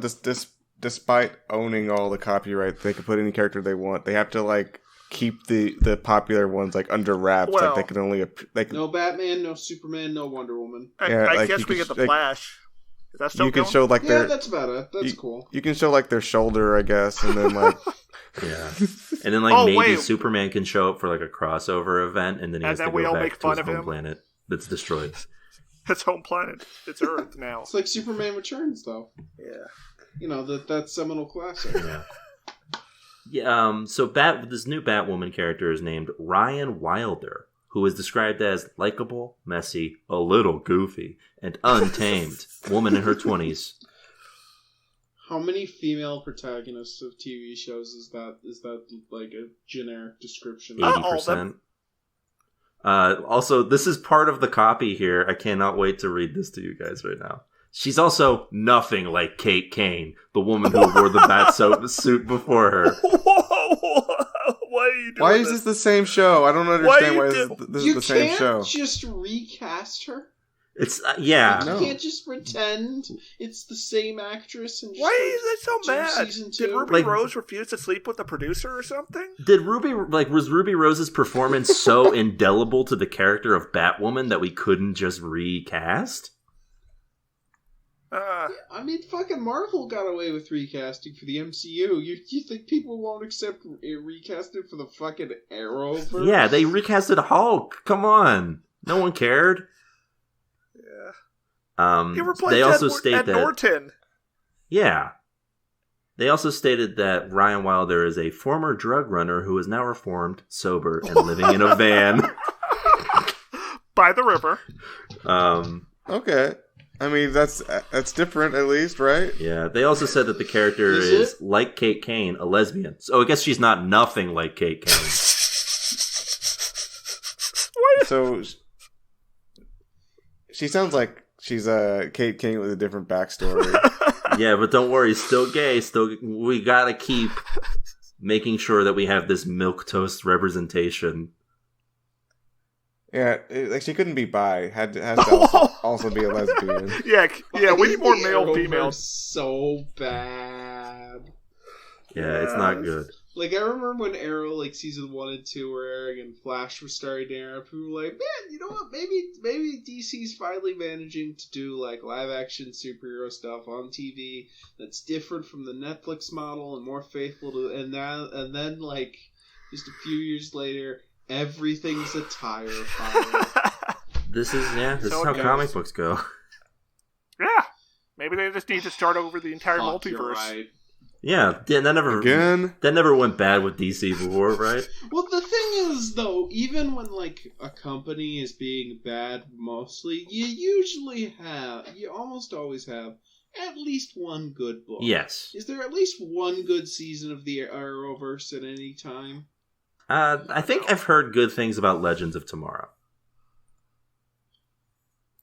despite owning all the copyright, they can put any character they want. They have to like keep the popular ones like under wraps. Well, like they can only no Batman, no Superman, no Wonder Woman. I guess we get the Flash. Is that still you can show like that's about it. That's cool. You can show like their shoulder, I guess, and then like yeah, and then like maybe Superman can show up for like a crossover event, and then he has to go back to his home planet that's destroyed. His home planet. It's Earth now. It's like Superman Returns, though. Yeah. that seminal classic. Yeah. Yeah. So this new Batwoman character is named Ryan Wilder, who is described as likable, messy, a little goofy, and untamed woman in her 20s. How many female protagonists of TV shows is that like a generic description? 80%. Also, this is part of the copy here. I cannot wait to read this to you guys right now. She's also nothing like Kate Kane, the woman who wore the bat suit before her. Why are you doing Why is this the same show? I don't understand why this is the same show. You can't just recast her? It's, yeah. You can't just pretend it's the same actress and just Why is that so mad? Season 2? Did Ruby Rose refuse to sleep with the producer or something? Was Ruby Rose's performance so indelible to the character of Batwoman that we couldn't just recast? I mean, fucking Marvel got away with recasting for the MCU. You think people won't accept recasting for the fucking Arrowverse? Yeah, they recasted Hulk. Come on. No one cared. He replaced they also Ed Norton. Yeah. They also stated that Ryan Wilder is a former drug runner who is now reformed, sober, and living in a van. By the river. Okay. I mean, that's different at least, right? Yeah. They also said that the character is like Kate Kane, a lesbian. So I guess she's not nothing like Kate Kane. So she sounds like she's a Kate Kane with a different backstory. Yeah, but don't worry, still gay. We gotta keep making sure that we have this milquetoast representation. Yeah, like she couldn't be bi. Has to also be a lesbian. Yeah, we need more male, female. So bad. Yeah, it's not good. Like, I remember when Arrow, like, season 1 and 2 were airing and Flash was starting to air, people were like, man, you know what, maybe DC's finally managing to do, like, live-action superhero stuff on TV that's different from the Netflix model and more faithful to, and then, like, just a few years later, everything's a tire fire. This is how comic books go. Yeah. Maybe they just need to start over the entire multiverse. You're right. Yeah, that never went bad with DC before, right? Well, the thing is, though, even when, like, a company is being bad mostly, you almost always have at least one good book. Yes. Is there at least one good season of the Arrowverse at any time? I think I've heard good things about Legends of Tomorrow.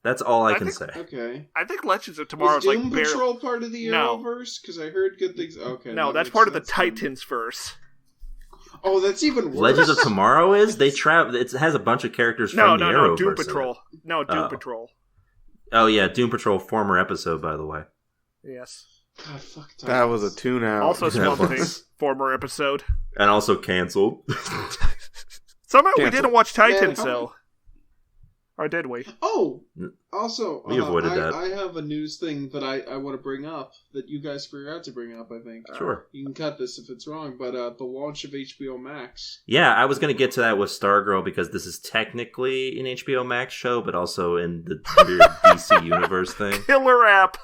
That's all I can say. Okay. I think Legends of Tomorrow is like Doom Patrol part of the Arrowverse? Because I heard good things. Okay. No, that's part of the Titans verse. Oh, that's even worse. Legends of Tomorrow is? They travel. It has a bunch of characters from the Arrowverse. Doom Patrol. No, Doom Patrol. Oh yeah, Doom Patrol, former episode, by the way. Yes. God, fuck Titans. That was a tune out. Also something. Former episode. And also canceled. Somehow we didn't watch Titans, though. Or did we? Oh! Also, we avoided that. I have a news thing that I want to bring up that you guys forgot to bring up, I think. Sure. You can cut this if it's wrong, but the launch of HBO Max. Yeah, I was going to get to that with Stargirl because this is technically an HBO Max show, but also in the weird DC Universe thing. Killer app.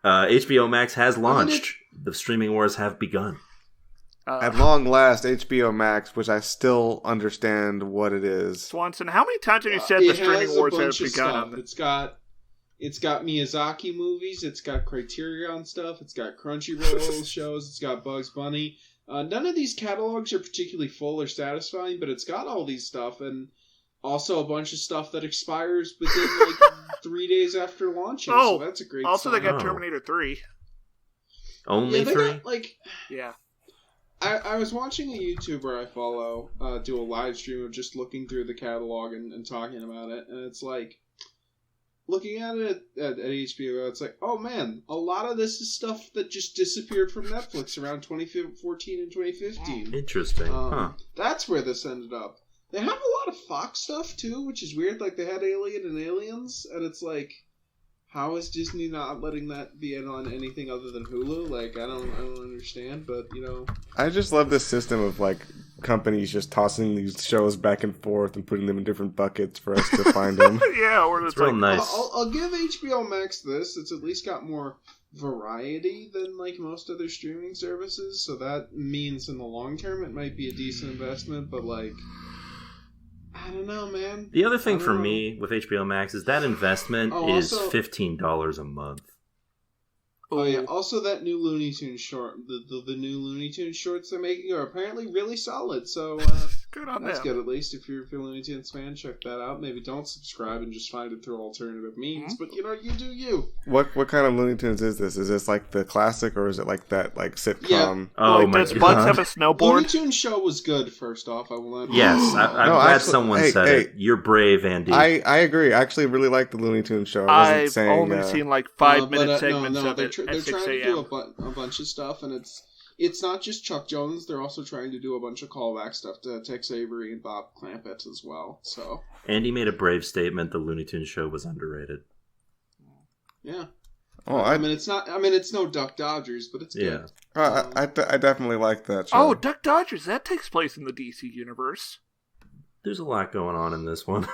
HBO Max has launched. The streaming wars have begun. At long last, HBO Max, which I still understand what it is. Swanson, how many times have you said the streaming wars have begun? It's got Miyazaki movies, it's got Criterion stuff, it's got Crunchyroll shows, it's got Bugs Bunny. None of these catalogs are particularly full or satisfying, but it's got all these stuff, and also a bunch of stuff that expires within like 3 days after launching. So that's a great. Also, sign. they got Terminator 3. Only 3? Yeah. I was watching a YouTuber I follow do a live stream of just looking through the catalog and talking about it, and it's like, looking at it at HBO, it's like, oh man, a lot of this is stuff that just disappeared from Netflix around 2014 and 2015. Interesting. That's where this ended up. They have a lot of Fox stuff too, which is weird. Like, they had Alien and Aliens, and it's like, how is Disney not letting that be on anything other than Hulu? Like, I don't understand, but, you know. I just love this system of, like, companies just tossing these shows back and forth and putting them in different buckets for us to find them. Yeah, or it's real nice. I'll give HBO Max this. It's at least got more variety than like most other streaming services, so that means in the long term it might be a decent investment, but like I don't know, man. The other thing for me with HBO Max is that investment is $15 a month. Oh yeah. Also, that new Looney Tunes short, the new Looney Tunes shorts they're making are apparently really solid. So good on that's them. good. At least if you're a Looney Tunes fan, check that out. Maybe don't subscribe and just find it through alternative means. But you know, you do you. What kind of Looney Tunes is this? Is this like the classic, or is it like that like sitcom? Yeah. Oh like, my does Bugs have a Looney snowboard? Tunes show was good. First off, I will not. Yes, I'm glad someone said it. You're brave, Andy. I agree. I actually really like the Looney Tunes show. I've only seen like 5-minute segments of they're it trying at 6 to a.m. do a bunch of stuff, and it's not just Chuck Jones. They're also trying to do a bunch of callback stuff to Tex Avery and Bob Clampett as well. So Andy made a brave statement. The Looney Tunes show was underrated. Yeah. Oh, I mean, it's not. I mean, it's no Duck Dodgers, but it's good. I definitely like that show. Oh, Duck Dodgers. That takes place in the DC universe. There's a lot going on in this one.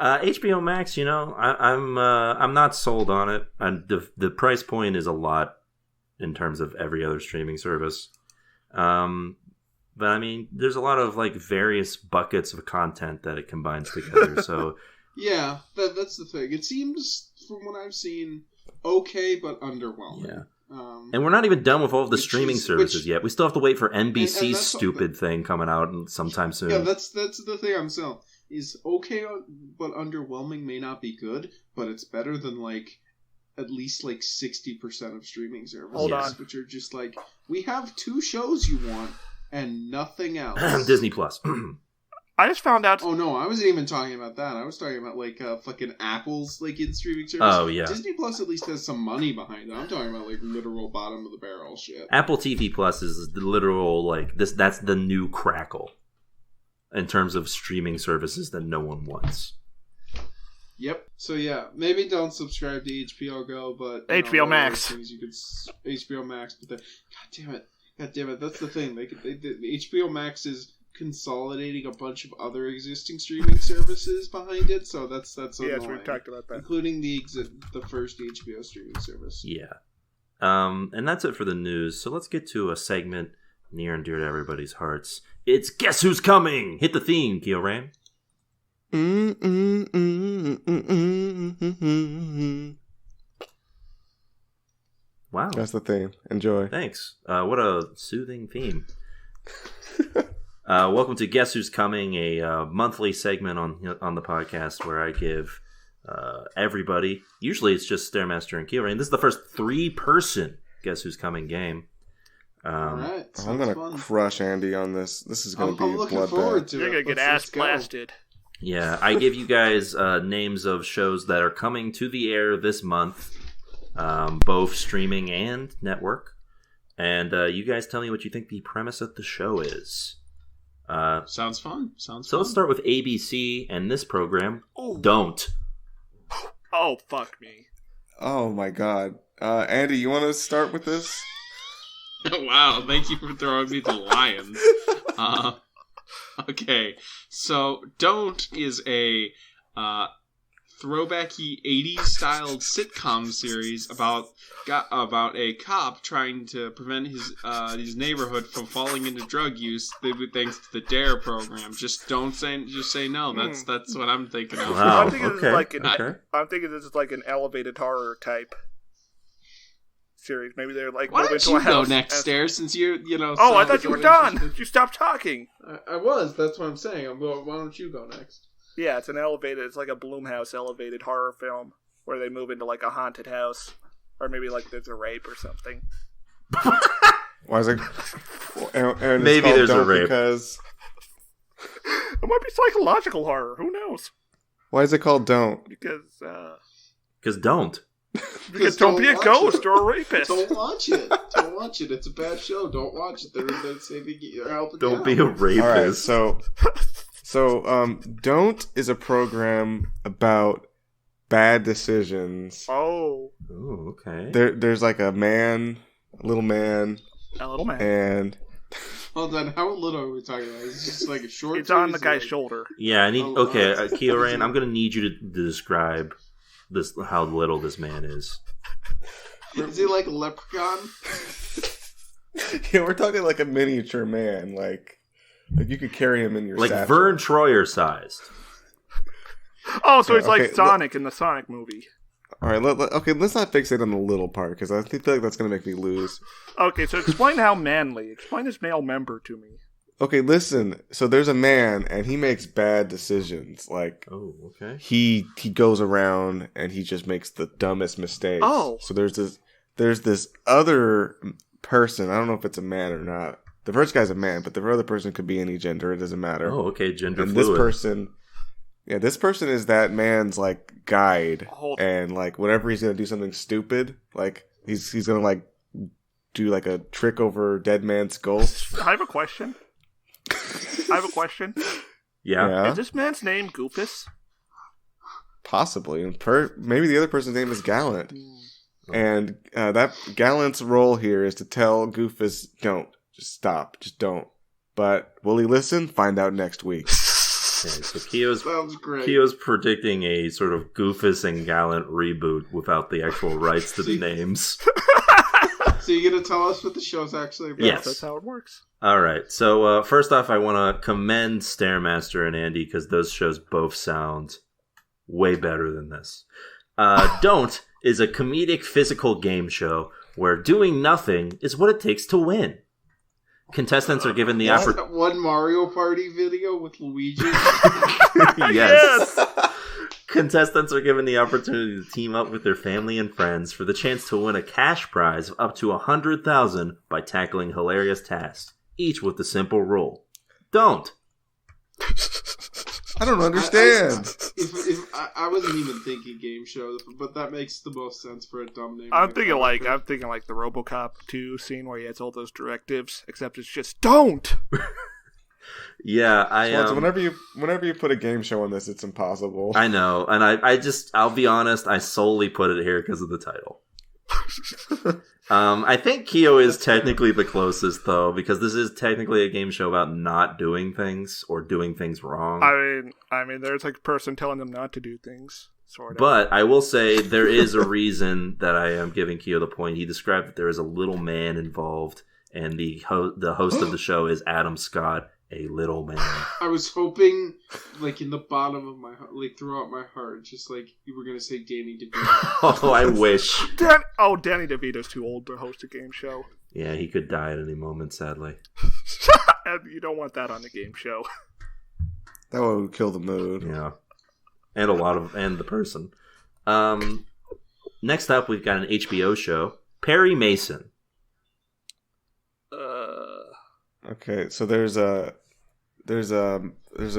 HBO Max, you know, I'm not sold on it. The price point is a lot in terms of every other streaming service. But I mean, there's a lot of like various buckets of content that it combines together. So yeah, that's the thing. It seems, from what I've seen, okay, but underwhelming. Yeah. And we're not even done with all of the streaming services yet. We still have to wait for NBC's and stupid thing coming out sometime soon. Yeah, that's the thing I'm saying. Is okay, but underwhelming may not be good, but it's better than like at least like 60% of streaming services, which are just like, we have 2 shows you want and nothing else. Disney Plus. I just found out. Oh no, I wasn't even talking about that. I was talking about like fucking Apple's like in streaming service. Oh yeah. Disney Plus at least has some money behind it. I'm talking about like literal bottom of the barrel shit. Apple TV Plus is the literal like this. That's the new Crackle in terms of streaming services that no one wants. Yep. So yeah, maybe don't subscribe to HBO Go, but HBO Max. You could HBO Max, but God damn it, that's the thing. HBO Max is consolidating a bunch of other existing streaming services behind it, so that's annoying. Yes, we've talked about that, including the first HBO streaming service. Yeah, and that's it for the news. So let's get to a segment near and dear to everybody's hearts. It's Guess Who's Coming. Hit the theme, Keo Ran. Wow, that's the theme. Enjoy. Thanks. What a soothing theme. Welcome to Guess Who's Coming, a monthly segment on the podcast where I give everybody, usually it's just Stairmaster and Keelrain. This is the first 3-person Guess Who's Coming game. Alright, I'm going to crush Andy on this. This is going to be I'm looking forward to it. You're going to get ass blasted. Yeah, I give you guys names of shows that are coming to the air this month, both streaming and network. And you guys tell me what you think the premise of the show is. Sounds fun. Let's start with ABC and this program. Don't. Oh, fuck me. Oh, my God. Andy, you want to start with this? Wow, thank you for throwing me the lions. Okay, so Don't is a throwbacky 80s styled sitcom series about a cop trying to prevent his neighborhood from falling into drug use thanks to the DARE program. Just say no. That's what I'm thinking of. Wow. I'm thinking this is like an elevated horror type series. Maybe they're like why move don't into you a house go next, Stairs, since you know. Oh, I thought you were done. You stopped talking. I was. That's what I'm saying. Why don't you go next? Yeah, it's like a Blumhouse elevated horror film where they move into like a haunted house, or maybe like there's a rape or something. Why is it? And maybe there's a rape because it might be psychological horror. Who knows? Why is it called Don't? Because don't. Because don't be a ghost or a rapist. Don't watch it. Don't watch it. It's a bad show. Don't watch it. They're saying you're helping. Don't be a rapist. All right, so Don't is a program about bad decisions. Oh, okay. There's like a little man, and hold on. How little are we talking about? It's just like a short. It's on the guy's shoulder. Yeah, I need. Okay, Keoran, I'm gonna need you to describe how little this man is. Is he like a leprechaun? Yeah, we're talking like a miniature man. Like you could carry him in your Like satchel. Vern Troyer sized. Oh, so he's Okay, like Sonic in the Sonic movie. All right, let's not fixate on the little part, because I feel like that's going to make me lose. Okay, so explain how manly. Explain his male member to me. Okay, listen. So there's a man, and he makes bad decisions. Like, Oh, okay. he goes around and he just makes the dumbest mistakes. Oh. So there's this other person. I don't know if it's a man or not. The first guy's a man, but the other person could be any gender. It doesn't matter. Oh, okay. Gender And fluid. this person is that man's like guide, Hold- and like whenever he's gonna do something stupid, like he's gonna like do like a trick over dead man's skull. I have a question. Yeah. Is this man's name Goofus? Possibly. Maybe the other person's name is Gallant. And that Gallant's role here is to tell Goofus, don't. Just stop. Just don't. But will he listen? Find out next week. Okay, so Sounds great. Keo's predicting a sort of Goofus and Gallant reboot without the actual rights to the names. So you're going to tell us what the show's actually about? Yes. That's how it works. All right. So first off, I want to commend Stairmaster and Andy because those shows both sound way better than this. Don't is a comedic physical game show where doing nothing is what it takes to win. Contestants are given the opportunity. That one Mario Party video with Luigi? Yes. Contestants are given the opportunity to team up with their family and friends for the chance to win a cash prize of up to $100,000 by tackling hilarious tasks, each with the simple rule: don't. I don't understand. I wasn't even thinking game show, but that makes the most sense for a dumb name. I'm thinking like the RoboCop 2 scene where he has all those directives, except it's just don't. Yeah, So whenever you put a game show on this, it's impossible. I know, and I'll be honest, I solely put it here because of the title. I think Keo is technically the closest, though, because this is technically a game show about not doing things or doing things wrong. I mean, there's like a person telling them not to do things, sort of. But I will say there is a reason that I am giving Keo the point. He described that there is a little man involved, and the host of the show is Adam Scott, a little man. I was hoping, like, in the bottom of my heart, like, throughout my heart, just like you were going to say Danny DeVito. Oh, I wish. Danny DeVito's too old to host a game show. Yeah, he could die at any moment, sadly. And you don't want that on a game show. That would kill the mood. Yeah. And the person. Next up, we've got an HBO show, Perry Mason. Okay, so there's a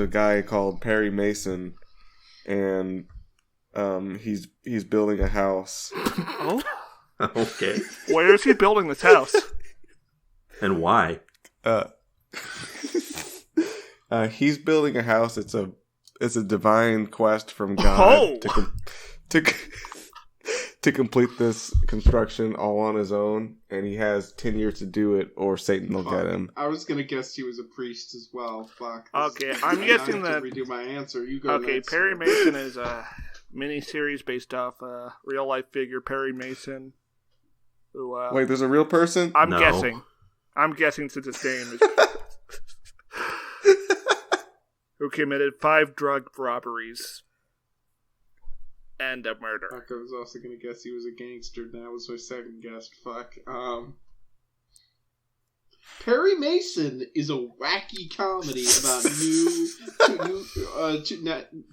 guy called Perry Mason, and he's building a house. Oh? Okay. Where is he building this house? And why? He's building a house. It's a divine quest from God to complete this construction all on his own, and he has 10 years to do it, or Satan will get him. I was gonna guess he was a priest as well. Fuck. Okay, I'm guessing I have that. to redo my answer. You go. Okay, next. Perry Mason is a mini-series based off a real-life figure, Perry Mason. Who? Wait, there's a real person? I'm No. guessing. I'm guessing since his name is. Who committed 5 drug robberies and a murder. Fuck, I was also gonna guess he was a gangster. That was my second guess. Fuck. Perry Mason is a wacky comedy about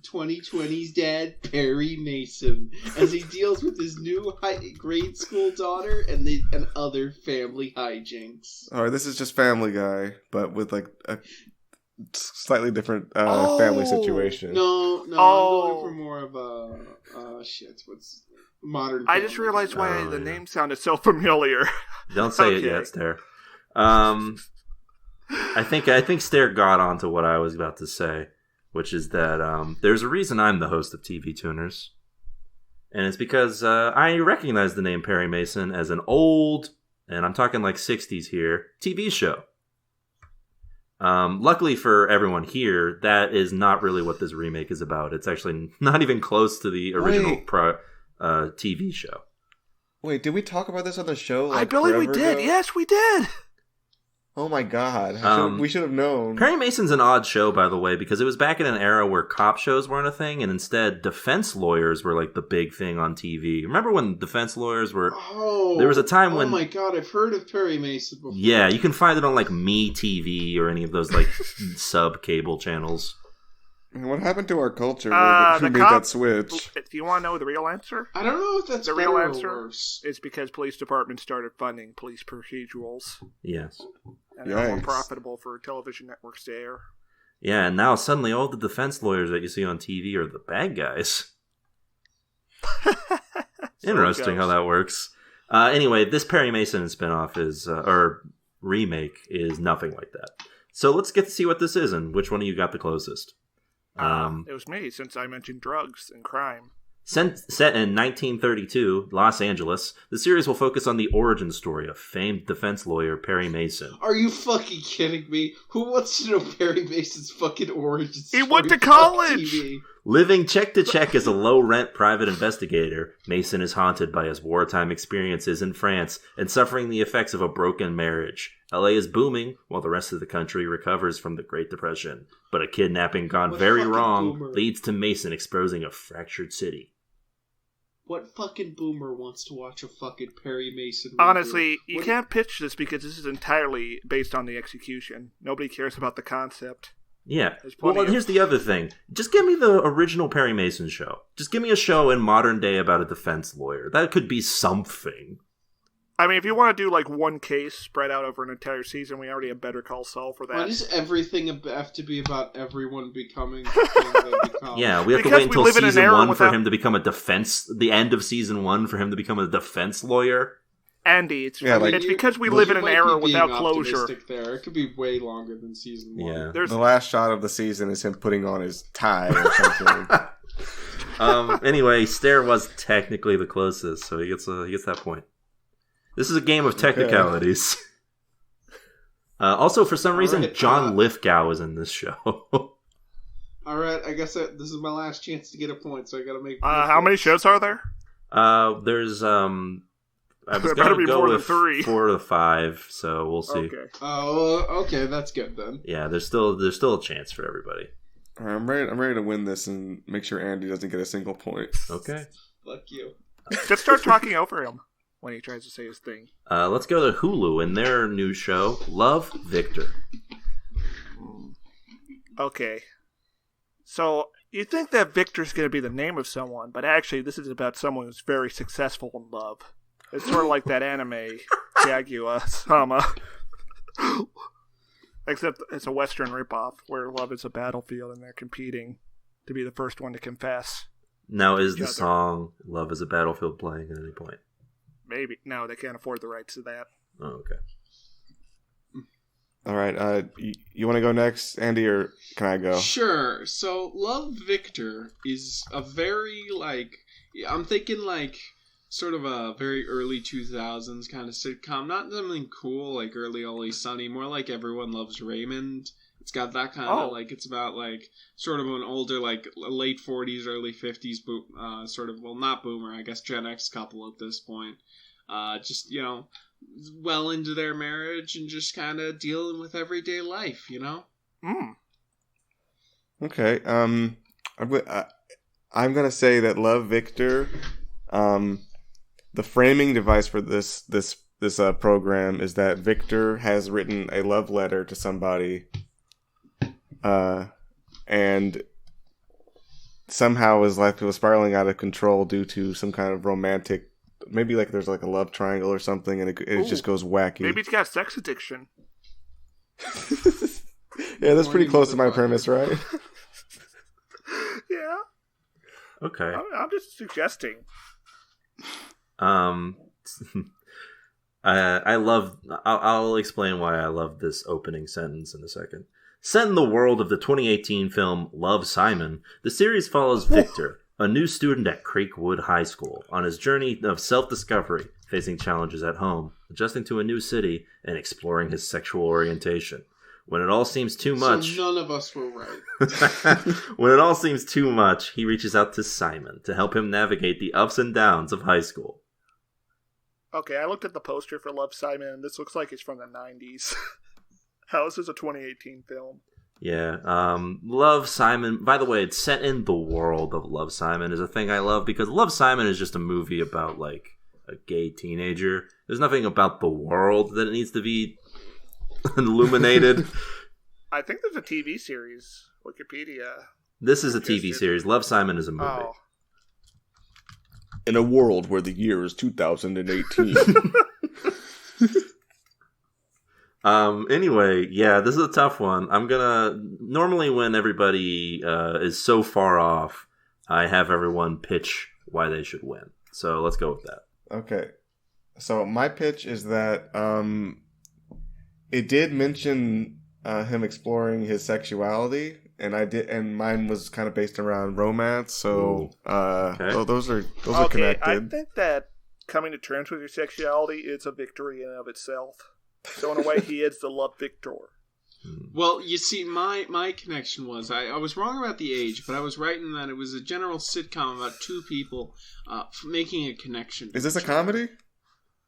2020's dad, Perry Mason, as he deals with his new grade school daughter and other family hijinks. Alright, this is just Family Guy, but with like a slightly different family situation. No, I'm going for more of a what's modern. I just Family. realized why Oh, the yeah. name sounded so familiar. Don't say it Okay. yet, Stair. I think Stair got onto what I was about to say, which is that there's a reason I'm the host of TV Tuners. And it's because I recognize the name Perry Mason as an old, and I'm talking like 60s here, TV show. Luckily for everyone here, that is not really what this remake is about. It's actually not even close to the original TV show. Wait, did we talk about this on the show? I believe we did. Ago? Yes, we did. Oh my god. We should have known. Perry Mason's an odd show, by the way, because it was back in an era where cop shows weren't a thing, and instead defense lawyers were like the big thing on TV. Remember when defense lawyers were... Oh, there was a time when... Oh my god, I've heard of Perry Mason before. Yeah, you can find it on like Me TV or any of those like sub-cable channels. What happened to our culture? Who made that switch? Do you want to know the real answer? I don't know if that's the better real or answer. Worse. It's because police departments started funding police procedurals. Yes. And they're more profitable for television networks to air. Yeah, and now suddenly all the defense lawyers that you see on TV are the bad guys. Interesting how that works. Anyway, this Perry Mason spinoff is, or remake, is nothing like that. So let's get to see what this is and which one of you got the closest. It was me, since I mentioned drugs and crime. Set in 1932, Los Angeles, the series will focus on the origin story of famed defense lawyer Perry Mason. Are you fucking kidding me? Who wants to know Perry Mason's fucking origin story? He went to college! Living check to check as a low-rent private investigator, Mason is haunted by his wartime experiences in France and suffering the effects of a broken marriage. LA is booming, while the rest of the country recovers from the Great Depression. But a kidnapping gone very wrong leads to Mason exposing a fractured city. What fucking boomer wants to watch a fucking Perry Mason movie? Honestly, you can't pitch this because this is entirely based on the execution. Nobody cares about the concept. Yeah. Well, here's the other thing. Just give me the original Perry Mason show. Just give me a show in modern day about a defense lawyer. That could be something. I mean, if you want to do like one case spread out over an entire season, we already have Better Call Saul for that. Why does everything have to be about everyone becoming the thing they become? Yeah, we have to wait until season one for him to become a defense... The end of season one for him to become a defense lawyer. Andy, it's because we live in an era without closure. There. It could be way longer than season one. Yeah. The last shot of the season is him putting on his tie or something. Anyway, Stair was technically the closest, so he gets that point. This is a game of technicalities. Also, for some reason, John Lithgow is in this show. All right, I guess this is my last chance to get a point, so I got to make. How many shows are there? There's I was going to go with 4 to 5, so we'll see. Okay. Oh, okay, that's good then. Yeah, there's still a chance for everybody. All right, I'm ready to win this and make sure Andy doesn't get a single point. Okay. Fuck you. Just start talking over him when he tries to say his thing. Let's go to Hulu and their new show, Love, Victor. Okay. So, you think that Victor's going to be the name of someone, but actually this is about someone who's very successful in love. It's sort of like that anime, Kaguya-sama. Except it's a Western ripoff, where love is a battlefield and they're competing to be the first one to confess. Now, is the song Love is a Battlefield playing at any point? Maybe. No, they can't afford the rights to that. Oh, okay. All right. You want to go next, Andy, or can I go? Sure. So, Love, Victor is a very, I'm thinking, sort of a very early 2000s kind of sitcom. Not something cool like early Always Sunny, more like Everyone Loves Raymond. It's got that kind of, it's about, sort of an older, late 40s, early 50s, sort of, well, not boomer, I guess Gen X couple at this point. Just, well into their marriage and just kind of dealing with everyday life, Okay. I'm going to say that Love, Victor... the framing device for this program is that Victor has written a love letter to somebody, and somehow his life was spiraling out of control due to some kind of romantic, maybe there's a love triangle or something, and it just goes wacky. Maybe he's got sex addiction. Yeah, that's pretty close to my premise, right? Yeah. Okay. I'm just suggesting. I'll explain why I love this opening sentence in a second. Set in the world of the 2018 film Love, Simon, the series follows Victor, a new student at Creekwood High School, on his journey of self-discovery, facing challenges at home, adjusting to a new city, and exploring his sexual orientation. When it all seems too much... So none of us were right. When it all seems too much, he reaches out to Simon to help him navigate the ups and downs of high school. Okay, I looked at the poster for Love, Simon, and this looks like it's from the 90s. How is this a 2018 film? Yeah, Love, Simon. By the way, it's set in the world of Love, Simon is a thing I love because Love, Simon is just a movie about like a gay teenager. There's nothing about the world that it needs to be illuminated. I think there's a TV series. Wikipedia. This is a TV series. Love, Simon is a movie. Oh. In a world where the year is 2018. Anyway, yeah, this is a tough one. Normally when everybody is so far off, I have everyone pitch why they should win. So let's go with that. Okay. So my pitch is that it did mention him exploring his sexuality, and mine was kind of based around romance. So so those are connected. I think that coming to terms with your sexuality is a victory in and of itself. So in a way, he is the love victor. Well, you see, my connection was, I was wrong about the age, but I was right in that it was a general sitcom about two people making a connection. Is this a comedy?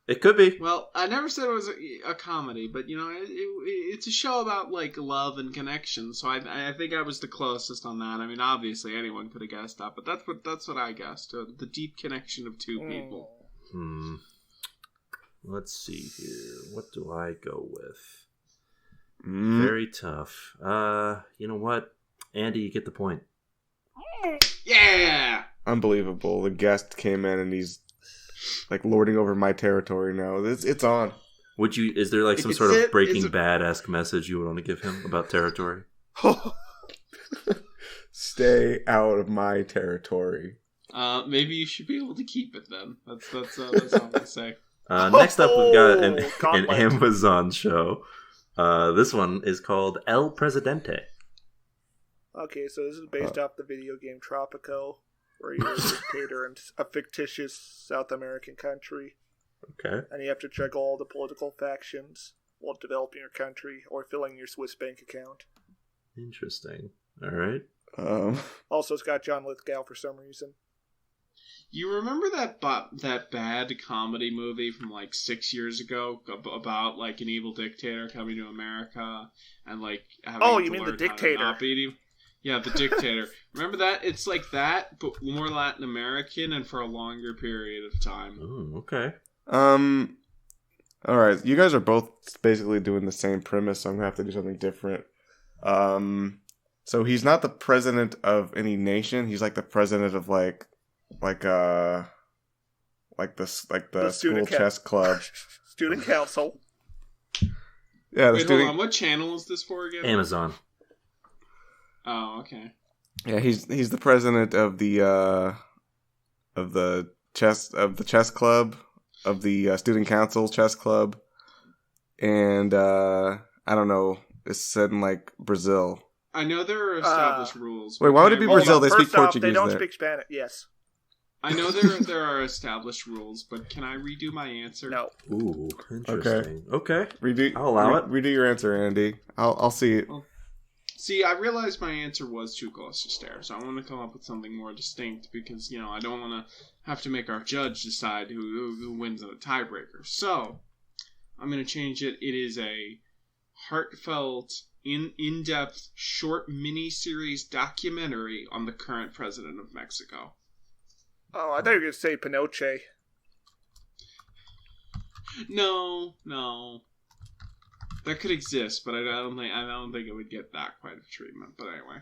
It could be. Well, I never said it was a comedy, but, it's a show about, like, love and connection, so I think I was the closest on that. I mean, obviously, anyone could have guessed that, but that's what I guessed, the deep connection of two people. Let's see here. What do I go with? Very tough. You know what? Andy, you get the point. Yeah! Unbelievable. The guest came in and he's like lording over my territory now. It's on. Is there like some sort of Breaking Bad-esque message you would want to give him about territory? Stay out of my territory. Maybe you should be able to keep it then. That's all I'm gonna say. Next up, we've got an Amazon show. This one is called El Presidente. Okay, so this is based off the video game Tropico, where you're a dictator in a fictitious South American country. Okay. And you have to juggle all the political factions while developing your country or filling your Swiss bank account. Interesting. All right. Also, it's got John Lithgow for some reason. You remember that bad comedy movie from like 6 years ago about like an evil dictator coming to America and like having you mean The Dictator? Yeah, The Dictator. Remember that? It's like that, but more Latin American and for a longer period of time. Oh, okay. All right. You guys are both basically doing the same premise, so I'm gonna have to do something different. So he's not the president of any nation. He's like the president of the school chess club, student council. Yeah, Wait, hold on. What channel is this for again? Amazon. Oh, okay. Yeah, he's the president of the chess club, of the student council chess club, and I don't know. It's set in like Brazil. I know there are established rules. Wait, why would it be Brazil? They speak Portuguese. They don't there. speak Spanish. Yes. I know there are established rules, but can I redo my answer? No. Ooh, interesting. Okay. I'll allow it. Redo your answer, Andy. I'll see it. Well, see, I realized my answer was too close to Stare, so I want to come up with something more distinct because, I don't want to have to make our judge decide who wins in a tiebreaker. So, I'm going to change it. It is a heartfelt, in-depth, short mini-series documentary on the current president of Mexico. Oh, I thought you were going to say Pinochet. No. That could exist, but I don't think it would get that quite of treatment. But anyway.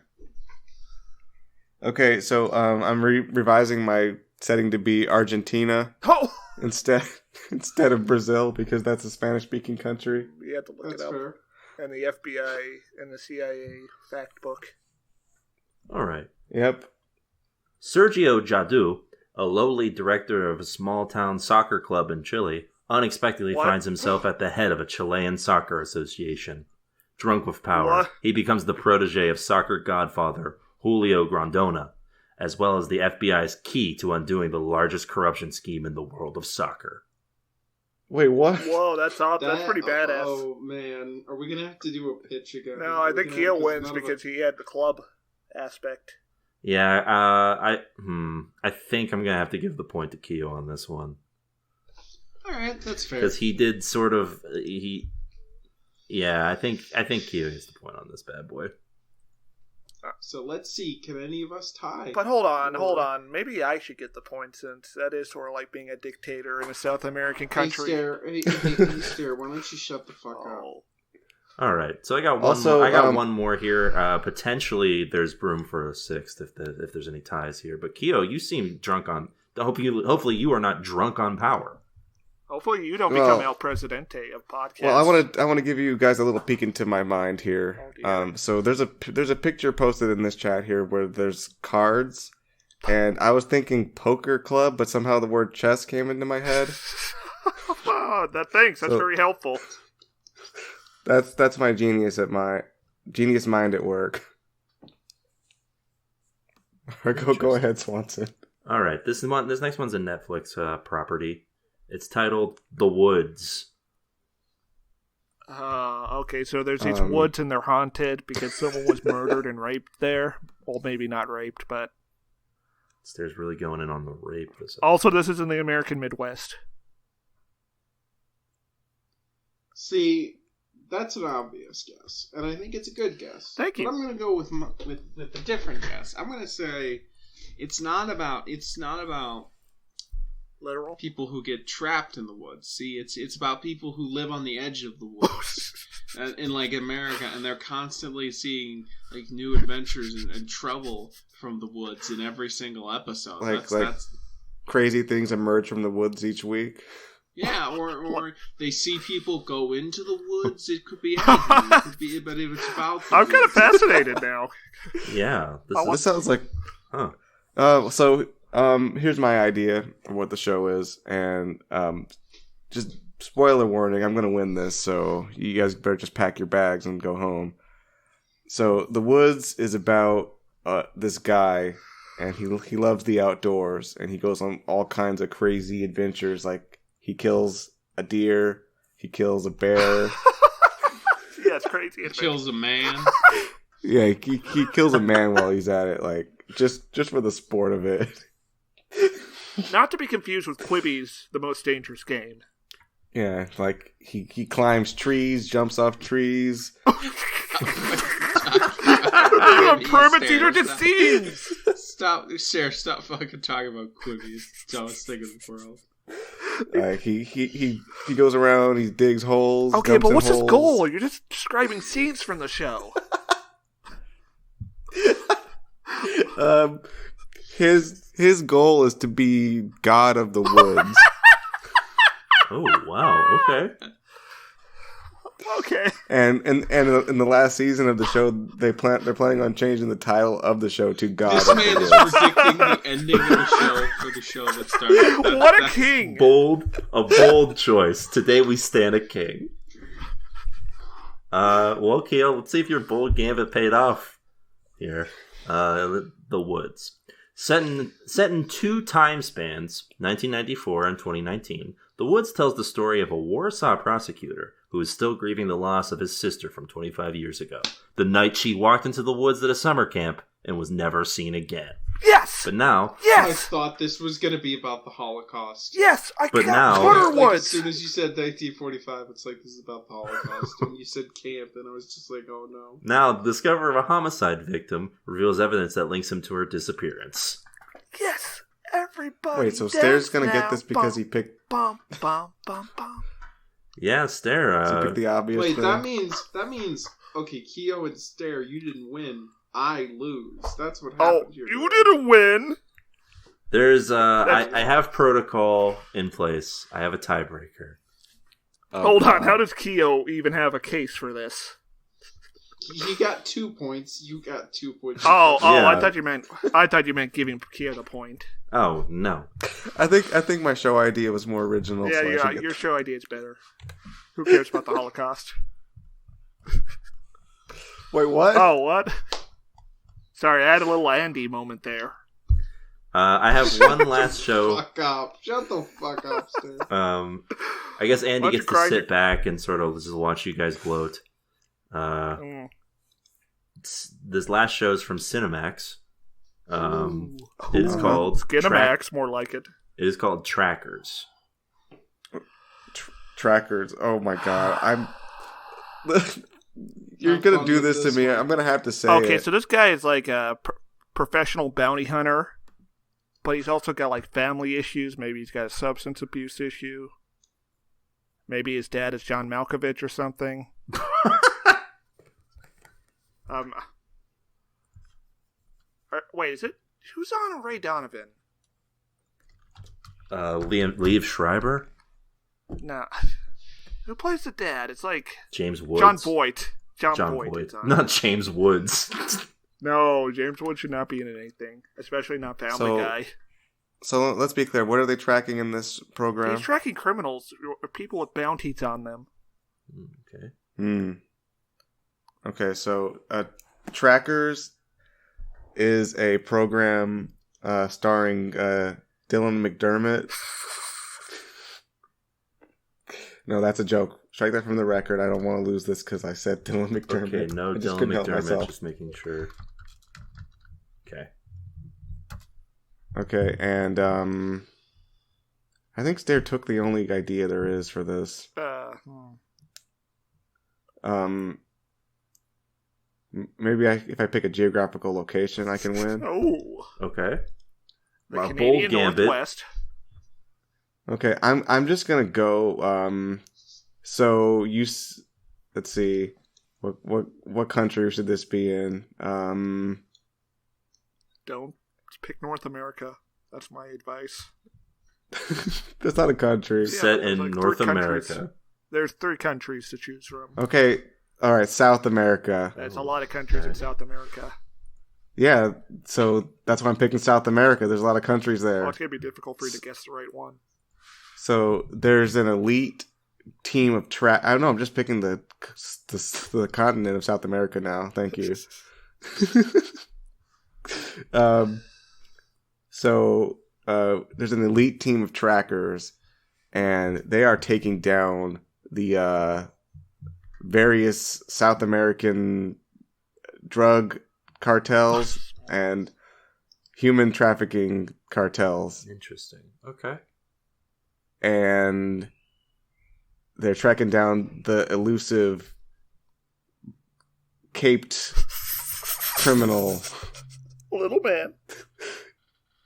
Okay, so I'm revising my setting to be Argentina instead of Brazil because that's a Spanish-speaking country. You have to look That's it up. fair. And the FBI and the CIA fact book. All right. Yep. Sergio Jadu, a lowly director of a small-town soccer club in Chile, unexpectedly finds himself at the head of a Chilean soccer association. Drunk with power, he becomes the protege of soccer godfather Julio Grondona, as well as the FBI's key to undoing the largest corruption scheme in the world of soccer. Wait, what? Whoa, that's pretty badass. Oh, man. Are we going to have to do a pitch again? No, I think Keo wins because he had the club aspect. Yeah, I think I'm going to have to give the point to Keo on this one. All right, that's fair. Because he did sort of I think Keo has the point on this bad boy. So let's see. Can any of us tie? But hold on. Maybe I should get the point since that is sort of like being a dictator in a South American country. Hey, Stare, why don't you shut the fuck up? All right, so I got one. Also, I got one more here. Potentially, there's room for a sixth if there's any ties here. But Keo, you seem drunk on. Hopefully, you are not drunk on power. Hopefully, you don't become El Presidente of podcasts. Well, I want to give you guys a little peek into my mind here. So there's a picture posted in this chat here where there's cards, and I was thinking poker club, but somehow the word chess came into my head. Thanks. That's very helpful. That's my genius mind at work. Go ahead, Swanson. All right, this next one's a Netflix property. It's titled The Woods. Okay, so there's these woods and they're haunted because someone was murdered and raped there. Well, maybe not raped, but... There's really going in on the rape. Also, this is in the American Midwest. See, that's an obvious guess, and I think it's a good guess. Thank you. But I'm going to go with a different guess. I'm going to say it's not about literal people who get trapped in the woods. See, it's about people who live on the edge of the woods in like America, and they're constantly seeing like new adventures and trouble from the woods in every single episode. That's crazy things emerge from the woods each week. Yeah, or they see people go into the woods. It could be anything. It could be, but it's about. I'm kind of fascinated now. Yeah, this sounds like. Huh. Here's my idea of what the show is, and just spoiler warning, I'm going to win this, so you guys better just pack your bags and go home. So, The Woods is about this guy, and he loves the outdoors, and he goes on all kinds of crazy adventures, like he kills a deer, he kills a bear. Yeah, it's crazy. He kills a man. Yeah, he kills a man while he's at it, like, just for the sport of it. Not to be confused with Quibi's The Most Dangerous Game. Yeah, like he climbs trees, jumps off trees. Permits eater disease. Stop fucking talking about Quibi. It's the dumbest thing in the world. He goes around, he digs holes. Okay, but what's his goal? You're just describing scenes from the show. His goal is to be God of the Woods. Oh wow! Okay. Okay. And in the last season of the show, they're planning on changing the title of the show to God. This man is predicting the ending of the show for the show that started. What a king! A bold choice. Today we stand a king. Well, Kale, let's see if your bold gambit paid off here. The Woods. Set in two time spans, 1994 and 2019, The Woods tells the story of a Warsaw prosecutor who is still grieving the loss of his sister from 25 years ago, the night she walked into the woods at a summer camp and was never seen again. Yes! But now... Yes! I thought this was going to be about the Holocaust. Yes! But now... Like, as soon as you said 1945, it's like, this is about the Holocaust. When you said camp, and I was just like, oh no. Now, the discovery of a homicide victim reveals evidence that links him to her disappearance. Yes! Everybody. Wait, so Stair's going to get this because he picked... Bum, bum, bum, bum. Yeah, Stair. He picked the obvious Wait, thing. that means, okay, Keo and Stair, you didn't win. I lose. That's what happened here. You didn't win. There's I have protocol in place. I have a tiebreaker. Hold on, how does Keo even have a case for this? He got 2 points. You got 2 points. Yeah. I thought you meant giving Keo the point. Oh no. I think my show idea was more original. Yeah, so your show idea is better. Who cares about the Holocaust? Wait, what? Oh, what? Sorry, I had a little Andy moment there. I have one last show. Fuck up. Shut the fuck up, Steve. I guess Andy gets to sit back and sort of just watch you guys gloat. This last show is from Cinemax. It is called Skinemax, more like it. It is called Trackers. trackers. Oh my god, You're gonna do this to me. I'm gonna have to say. Okay, it. so this guy is like a professional bounty hunter, but he's also got like family issues. Maybe he's got a substance abuse issue. Maybe his dad is John Malkovich or something. Wait, is it? Who's on Ray Donovan? Liev Schreiber? Nah. Who plays the dad? It's like James Woods. John Voight. John Voight. Not James Woods. No, James Woods should not be in anything, especially not Family Guy. So let's be clear. What are they tracking in this program? He's tracking criminals, or people with bounties on them. Okay. Okay, so Trackers is a program starring Dylan McDermott. No, that's a joke. Strike that from the record. I don't want to lose this because I said Dylan McDermott. Okay, no Dylan McDermott. Just making sure. Okay. Okay, and I think Stair took the only idea there is for this. Maybe if I pick a geographical location, I can win. Oh, okay. The Canadian Northwest. Okay, I'm just gonna go. So let's see, what country should this be in? Don't pick North America. That's my advice. That's not a country. Set in North America. There's 3 countries to choose from. Okay, all right, South America. There's a lot of countries in South America. Yeah, so that's why I'm picking South America. There's a lot of countries there. Well, it's gonna be difficult for you to guess the right one. So there's an elite team of I don't know. I'm just picking the continent of South America now. Thank you. So there's an elite team of trackers, and they are taking down the various South American drug cartels and human trafficking cartels. Interesting. Okay. And they're tracking down the elusive caped criminal Little man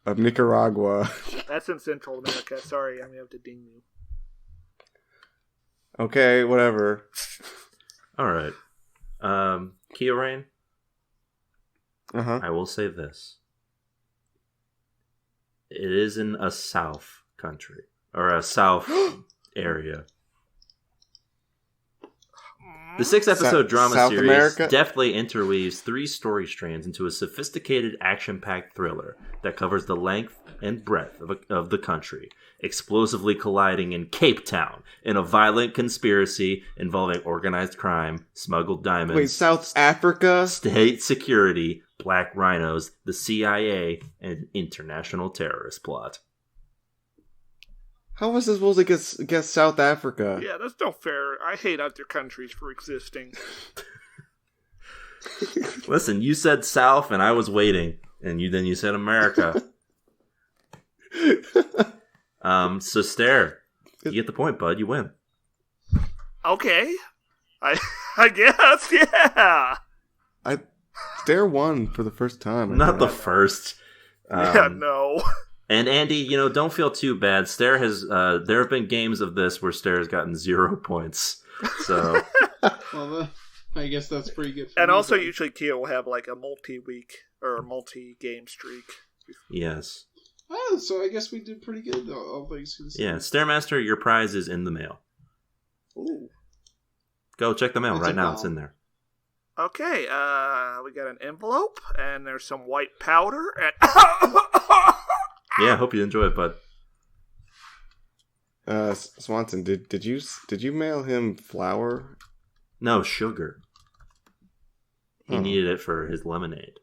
of Nicaragua. That's in Central America. Sorry, I'm gonna have to ding you. Okay, whatever. All right. Kyorain, Uh-huh. I will say this. It is in a South country. Or a South area. The 6-episode drama South series America? deftly interweaves 3 story strands into a sophisticated action-packed thriller that covers the length and breadth of the country, explosively colliding in Cape Town in a violent conspiracy involving organized crime, smuggled diamonds... Wait, South Africa? State security, black rhinos, the CIA, and an international terrorist plot. How was I supposed to guess South Africa? Yeah, that's no fair. I hate other countries for existing. Listen, you said South, and I was waiting, and then you said America. So Stare, you get the point, bud. You win. Okay, I guess, yeah. Stare won for the first time. Not the first. Yeah, no. And Andy, don't feel too bad. Stare has there have been games of this where Stare has gotten 0 points. So Well, I guess that's pretty good. And also, usually Kia will have like a multi-week or a multi-game streak. yes. Oh, so I guess we did pretty good, though, all things considered. Yeah, Staremaster, your prize is in the mail. Ooh. Go check the mail That's right a now. bomb. It's in there. Okay, we got an envelope, and there's some white powder, and... Yeah, I hope you enjoy it, bud. Swanson, did you mail him flour? No, sugar. He Oh. needed it for his lemonade.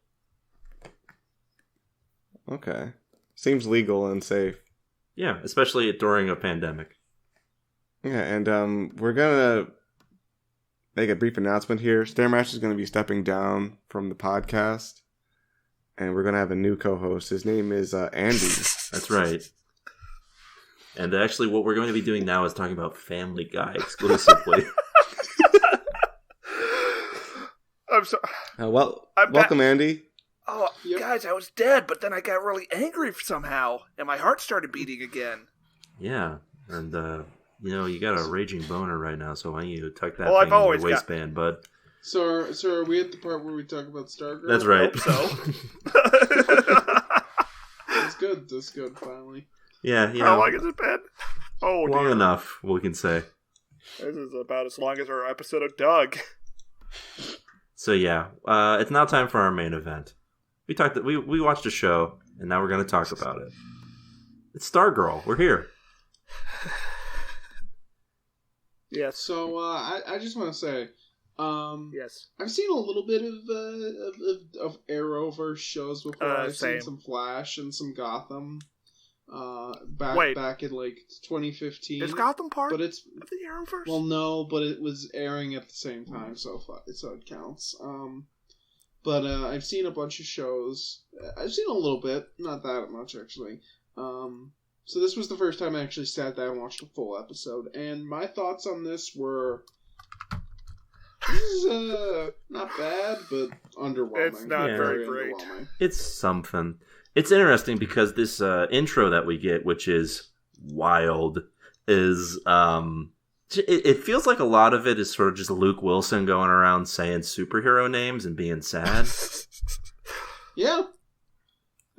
Okay. Seems legal and safe. Yeah, especially during a pandemic. Yeah, and we're gonna make a brief announcement here. Stairmaster is gonna be stepping down from the podcast, and we're gonna have a new co-host. His name is Andy. That's right. And actually, what we're going to be doing now is talking about Family Guy exclusively. I'm sorry. Welcome, Andy. Oh, guys, I was dead, but then I got really angry somehow, and my heart started beating again. Yeah, and you got a raging boner right now, so why don't you tuck that I've thing in always your waistband, bud? So are we at the part where we talk about Stargirl? That's right. I hope so. That's good, finally. Yeah, How long has it been? Oh, long dear. enough, we can say. This is about as long as our episode of Doug. So yeah, it's now time for our main event. We watched a show, and now we're going to talk about it. It's Stargirl. We're here. Yes. So I just want to say, yes, I've seen a little bit of Arrowverse shows before. I've same. seen some Flash and some Gotham. Back in like 2015. Is Gotham part but it's of the Arrowverse? Well, no, but it was airing at the same time, so it counts. But I've seen a bunch of shows. I've seen a little bit, not that much actually. So this was the first time I actually sat down and watched a full episode, and my thoughts on this were, this is not bad, but underwhelming. It's not very great. Underwhelming. It's something. It's interesting because this intro that we get, which is wild, is it feels like a lot of it is sort of just Luke Wilson going around saying superhero names and being sad. Yeah.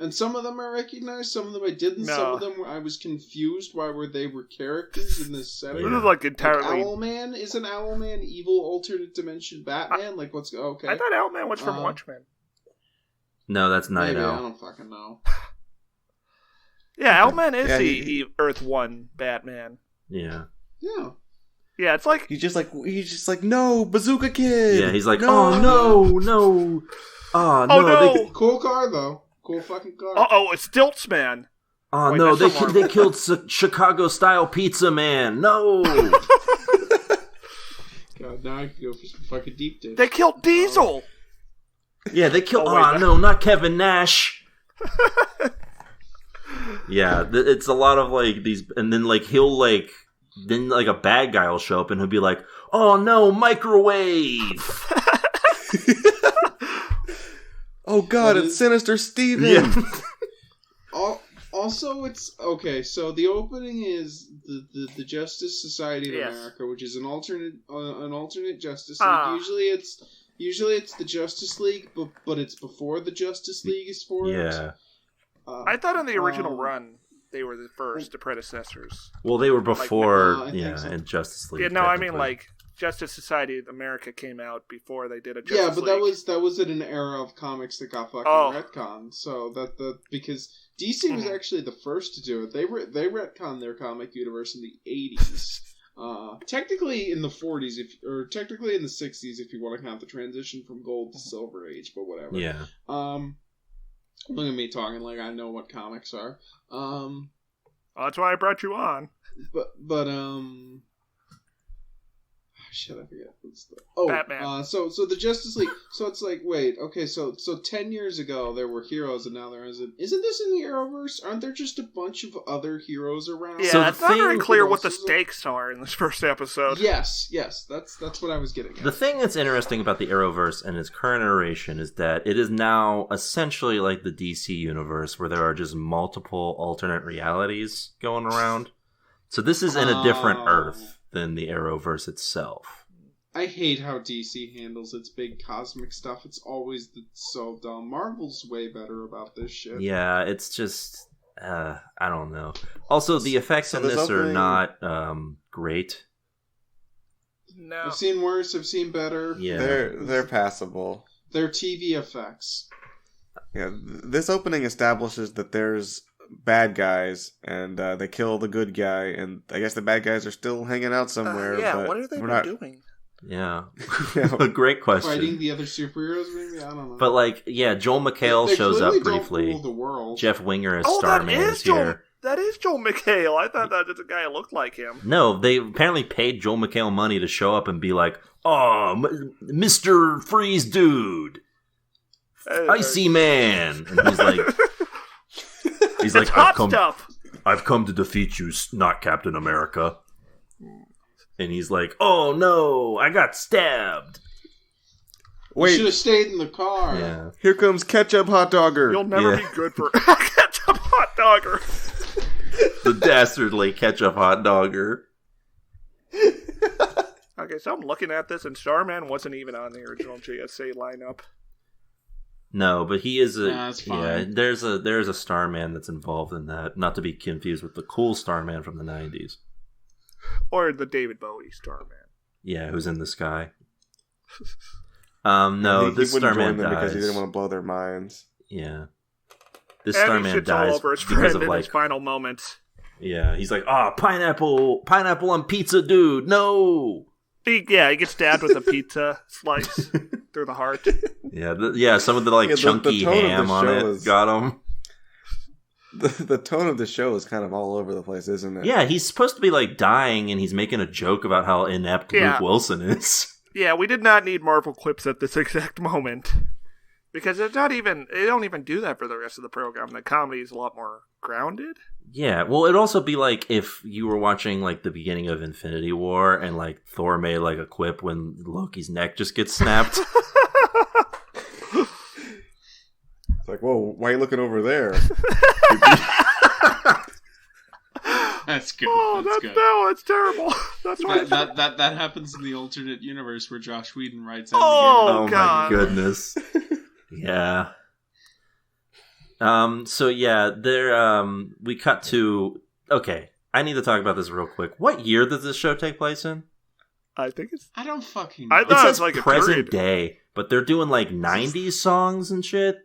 And some of them I recognized, some of them I didn't. No. Some of them I was confused why they were characters in this setting. This is like entirely. Like Owlman? Isn't Owlman evil alternate dimension Batman? Okay. I thought Owlman was from Watchmen. No, that's Night Maybe, I Owl. don't fucking know. Yeah, Owlman is Yeah, the Earth 1 Batman. Yeah. Yeah. Yeah, it's like He's just like, no, Bazooka Kid. Yeah, he's like, no. oh no. Oh no. Cool car, though. Cool fucking car. Uh-oh, it's Stilts Man. Oh Wait, no, that's from they Marvel. killed Chicago style pizza man. No. God, now I can go for some fucking deep dish. They killed Diesel. Yeah, they killed. Oh, wait, no, not Kevin Nash. Yeah, it's a lot of like these, and then like then a bad guy will show up and he'll be like, "Oh no, microwave!" Oh God, it's Sinister Steven. Yeah. Also, it's okay. So the opening is the Justice Society of Yes. America, which is an alternate Justice League. Usually it's the Justice League, but it's before the Justice League is formed. Yeah. I thought in the original run they were the predecessors. Well, they were before, I think so. in Justice League. Yeah, no, I mean technically. like Justice Society of America came out before they did a Justice Yeah, but League. that was in an era of comics that got fucking retconned. So because DC was actually the first to do it. They retconned their comic universe in the 80s. Technically in the 40s, technically in the 60s, if you want to count the transition from gold to silver age, but whatever. Yeah. Look at me talking like I know what comics are. That's why I brought you on. Shit, I forget. Batman. So the Justice League. So it's like, wait, okay, so 10 years ago there were heroes, and now there isn't. Isn't this in the Arrowverse? Aren't there just a bunch of other heroes around? Yeah, So it's the not very thing- clear what the stakes are in this first episode. Yes, that's what I was getting at. The thing that's interesting about the Arrowverse and its current iteration is that it is now essentially like the DC universe, where there are just multiple alternate realities going around. So this is in a different Earth than the Arrowverse itself. I hate how DC handles its big cosmic stuff. It's always so dumb. Marvel's way better about this shit. Yeah, it's just I don't know. Also, the effects in this are not great. No. I've seen worse. I've seen better. Yeah, They're passable. They're TV effects. Yeah, this opening establishes that there's bad guys, and they kill the good guy, and I guess the bad guys are still hanging out somewhere. Yeah, but what are they we're not doing? Yeah. A great question. Fighting the other superheroes, maybe? I don't know. But like, yeah, Joel McHale They shows clearly up don't briefly. rule the world. Jeff Winger as Oh, Starman that is here. That is Joel McHale. I thought that was a guy who looked like him. No, they apparently paid Joel McHale money to show up and be like, "Oh, Mr. Freeze Dude, Icy Man," and he's like, Hot I've stuff. I've come to defeat you, not Captain America. And he's like, oh no, I got stabbed. Wait. You should have stayed in the car. Yeah. Here comes Ketchup Hot Dogger. You'll never be good for Ketchup Hot Dogger. The dastardly Ketchup Hot Dogger. Okay, so I'm looking at this, and Starman wasn't even on the original JSA lineup. No, but he is a that's fine. There's a Starman that's involved in that, not to be confused with the cool Starman from the 90s. Or the David Bowie Starman. Yeah, who's in the sky. No, this he wouldn't Starman join them dies because he didn't want to blow their minds. Yeah, this and Starman he shits dies all over his because friend of in like his final moments. Yeah, he's like, pineapple on pizza, dude, no. He gets stabbed with a pizza slice through the heart. Yeah, some of the chunky ham on it got him. The tone of the show is kind of all over the place, isn't it? Yeah, he's supposed to be dying, and he's making a joke about how inept Luke Wilson is. Yeah, we did not need Marvel quips at this exact moment. Because they don't even do that for the rest of the program. The comedy is a lot more grounded. Yeah, well, it'd also be like if you were watching the beginning of Infinity War and Thor made a quip when Loki's neck just gets snapped. It's like, whoa, why are you looking over there? That's good. Oh, that's good. No, that's terrible. That's why that happens in the alternate universe where Josh Whedon writes. Oh my goodness. Yeah. So yeah, we cut to. Okay, I need to talk about this real quick. What year does this show take place in? I think it's. I don't fucking know. I thought it it's says a present period. day, but they're doing 90s songs and shit.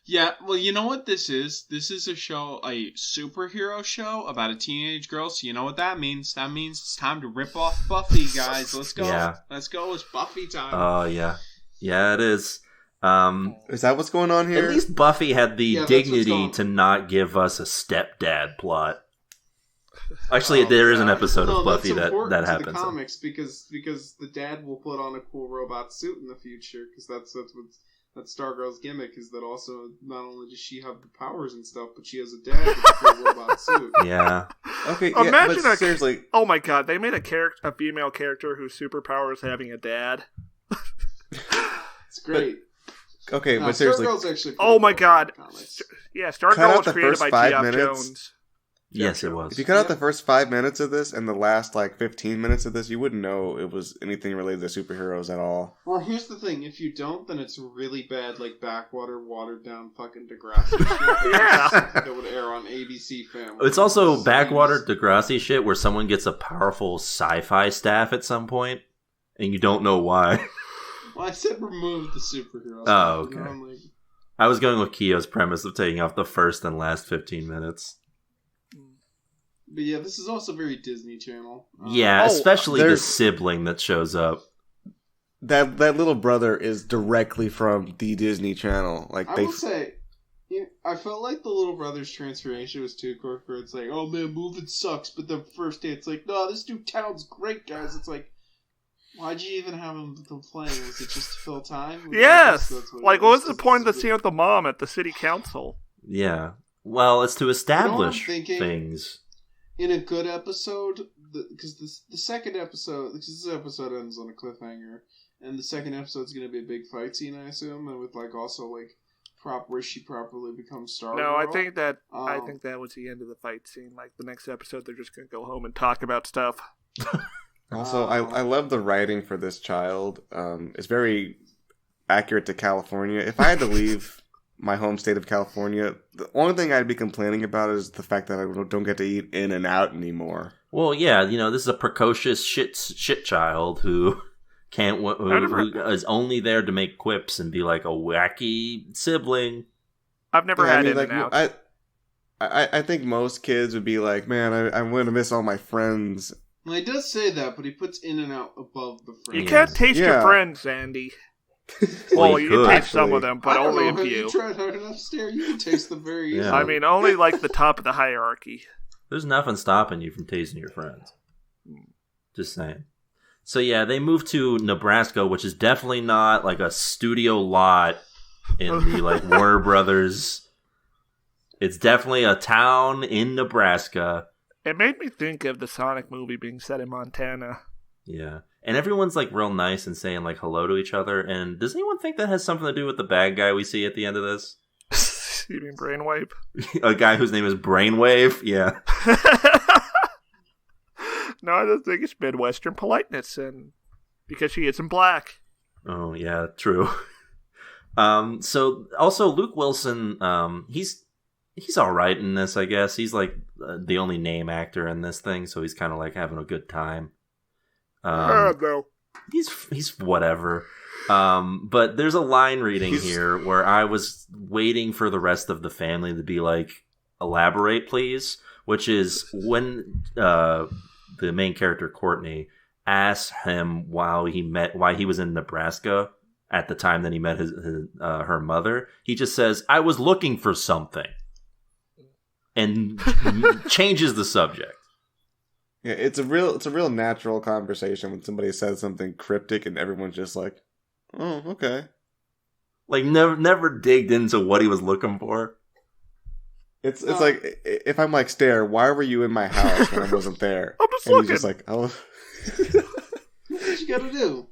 Yeah, well, you know what this is? This is a superhero show about a teenage girl, so you know what that means. That means it's time to rip off Buffy, guys. Let's go. Yeah. Let's go. It's Buffy time. Oh, yeah. Yeah, it is. Is that what's going on here? At least Buffy had the dignity to not give us a stepdad plot. Actually, there is an episode of Buffy that happens. The comics because the dad will put on a cool robot suit in the future because that's Stargirl's gimmick is that also not only does she have the powers and stuff, but she has a dad with a cool robot suit. Yeah. Okay. Imagine but seriously. Oh my god, they made a female character whose superpower is having a dad. It's great. But seriously. Stargirl's actually oh my god. Yeah, Stargirl was created by Geoff Jones. Jones. Yes, it was. If you cut out the first 5 minutes of this and the last 15 minutes of this, you wouldn't know it was anything related to superheroes at all. Well, here's the thing: if you don't, then it's really bad, backwater, watered down, fucking Degrassi shit. Yeah, that would air on ABC Family. It's also backwater Degrassi shit where someone gets a powerful sci-fi staff at some point, and you don't know why. Well, I said remove the superheroes. Oh, okay. I was going with Keo's premise of taking off the first and last 15 minutes. But yeah, this is also very Disney Channel. Especially the sibling that shows up. That little brother is directly from the Disney Channel. I will say, I felt like the little brother's transformation was too quick. Where it's like, oh man, moving sucks, but the first day it's like, no, this new town's great, guys. It's like, why'd you even have them playing? Was it just to fill time? Yes. What was the point of the scene with the mom at the city council? Yeah. Well, it's to establish things. In a good episode, because the second episode, because this episode ends on a cliffhanger, and the second episode is going to be a big fight scene, I assume, and with where she properly becomes Stargirl. No, I think that was the end of the fight scene. The next episode, they're just going to go home and talk about stuff. Also, I love the writing for this child. It's very accurate to California. If I had to leave my home state of California, the only thing I'd be complaining about is the fact that I don't get to eat In-N-Out anymore. Well, yeah, this is a precocious shit child who who is only there to make quips and be like a wacky sibling. I've never had In-N-Out. I think most kids would be like, man, I'm going to miss all my friends. Well, he does say that, but he puts In-N-Out above the friends. You can't taste your friends, Andy. Well, you can taste some of them, but only a few. Have you tried hard enough, Stare? You can taste them very easily. Yeah. I mean, only the top of the hierarchy. There's nothing stopping you from tasting your friends. Just saying. So yeah, they moved to Nebraska, which is definitely not a studio lot in the Warner Brothers It's definitely a town in Nebraska. It made me think of the Sonic movie being set in Montana. Yeah. And everyone's like real nice and saying like hello to each other. And does anyone think that has something to do with the bad guy we see at the end of this? You mean Brainwave? A guy whose name is Brainwave? Yeah. No, I just think it's Midwestern politeness, and because she isn't black. Oh, yeah, true. So also Luke Wilson, he's all right in this, I guess. He's like the only name actor in this thing, so he's kind of like having a good time. No. He's whatever. But there's a line reading here where I was waiting for the rest of the family to be like, elaborate, please. Which is when the main character Courtney asks him why he was in Nebraska at the time that he met her mother. He just says, "I was looking for something," and changes the subject. Yeah, it's a real natural conversation when somebody says something cryptic and everyone's just like, "Oh, okay." Like never digged into what he was looking for. It's like if I'm like, Stare, why were you in my house when I wasn't there? I'm just and looking. He's just like, oh, What you gotta do?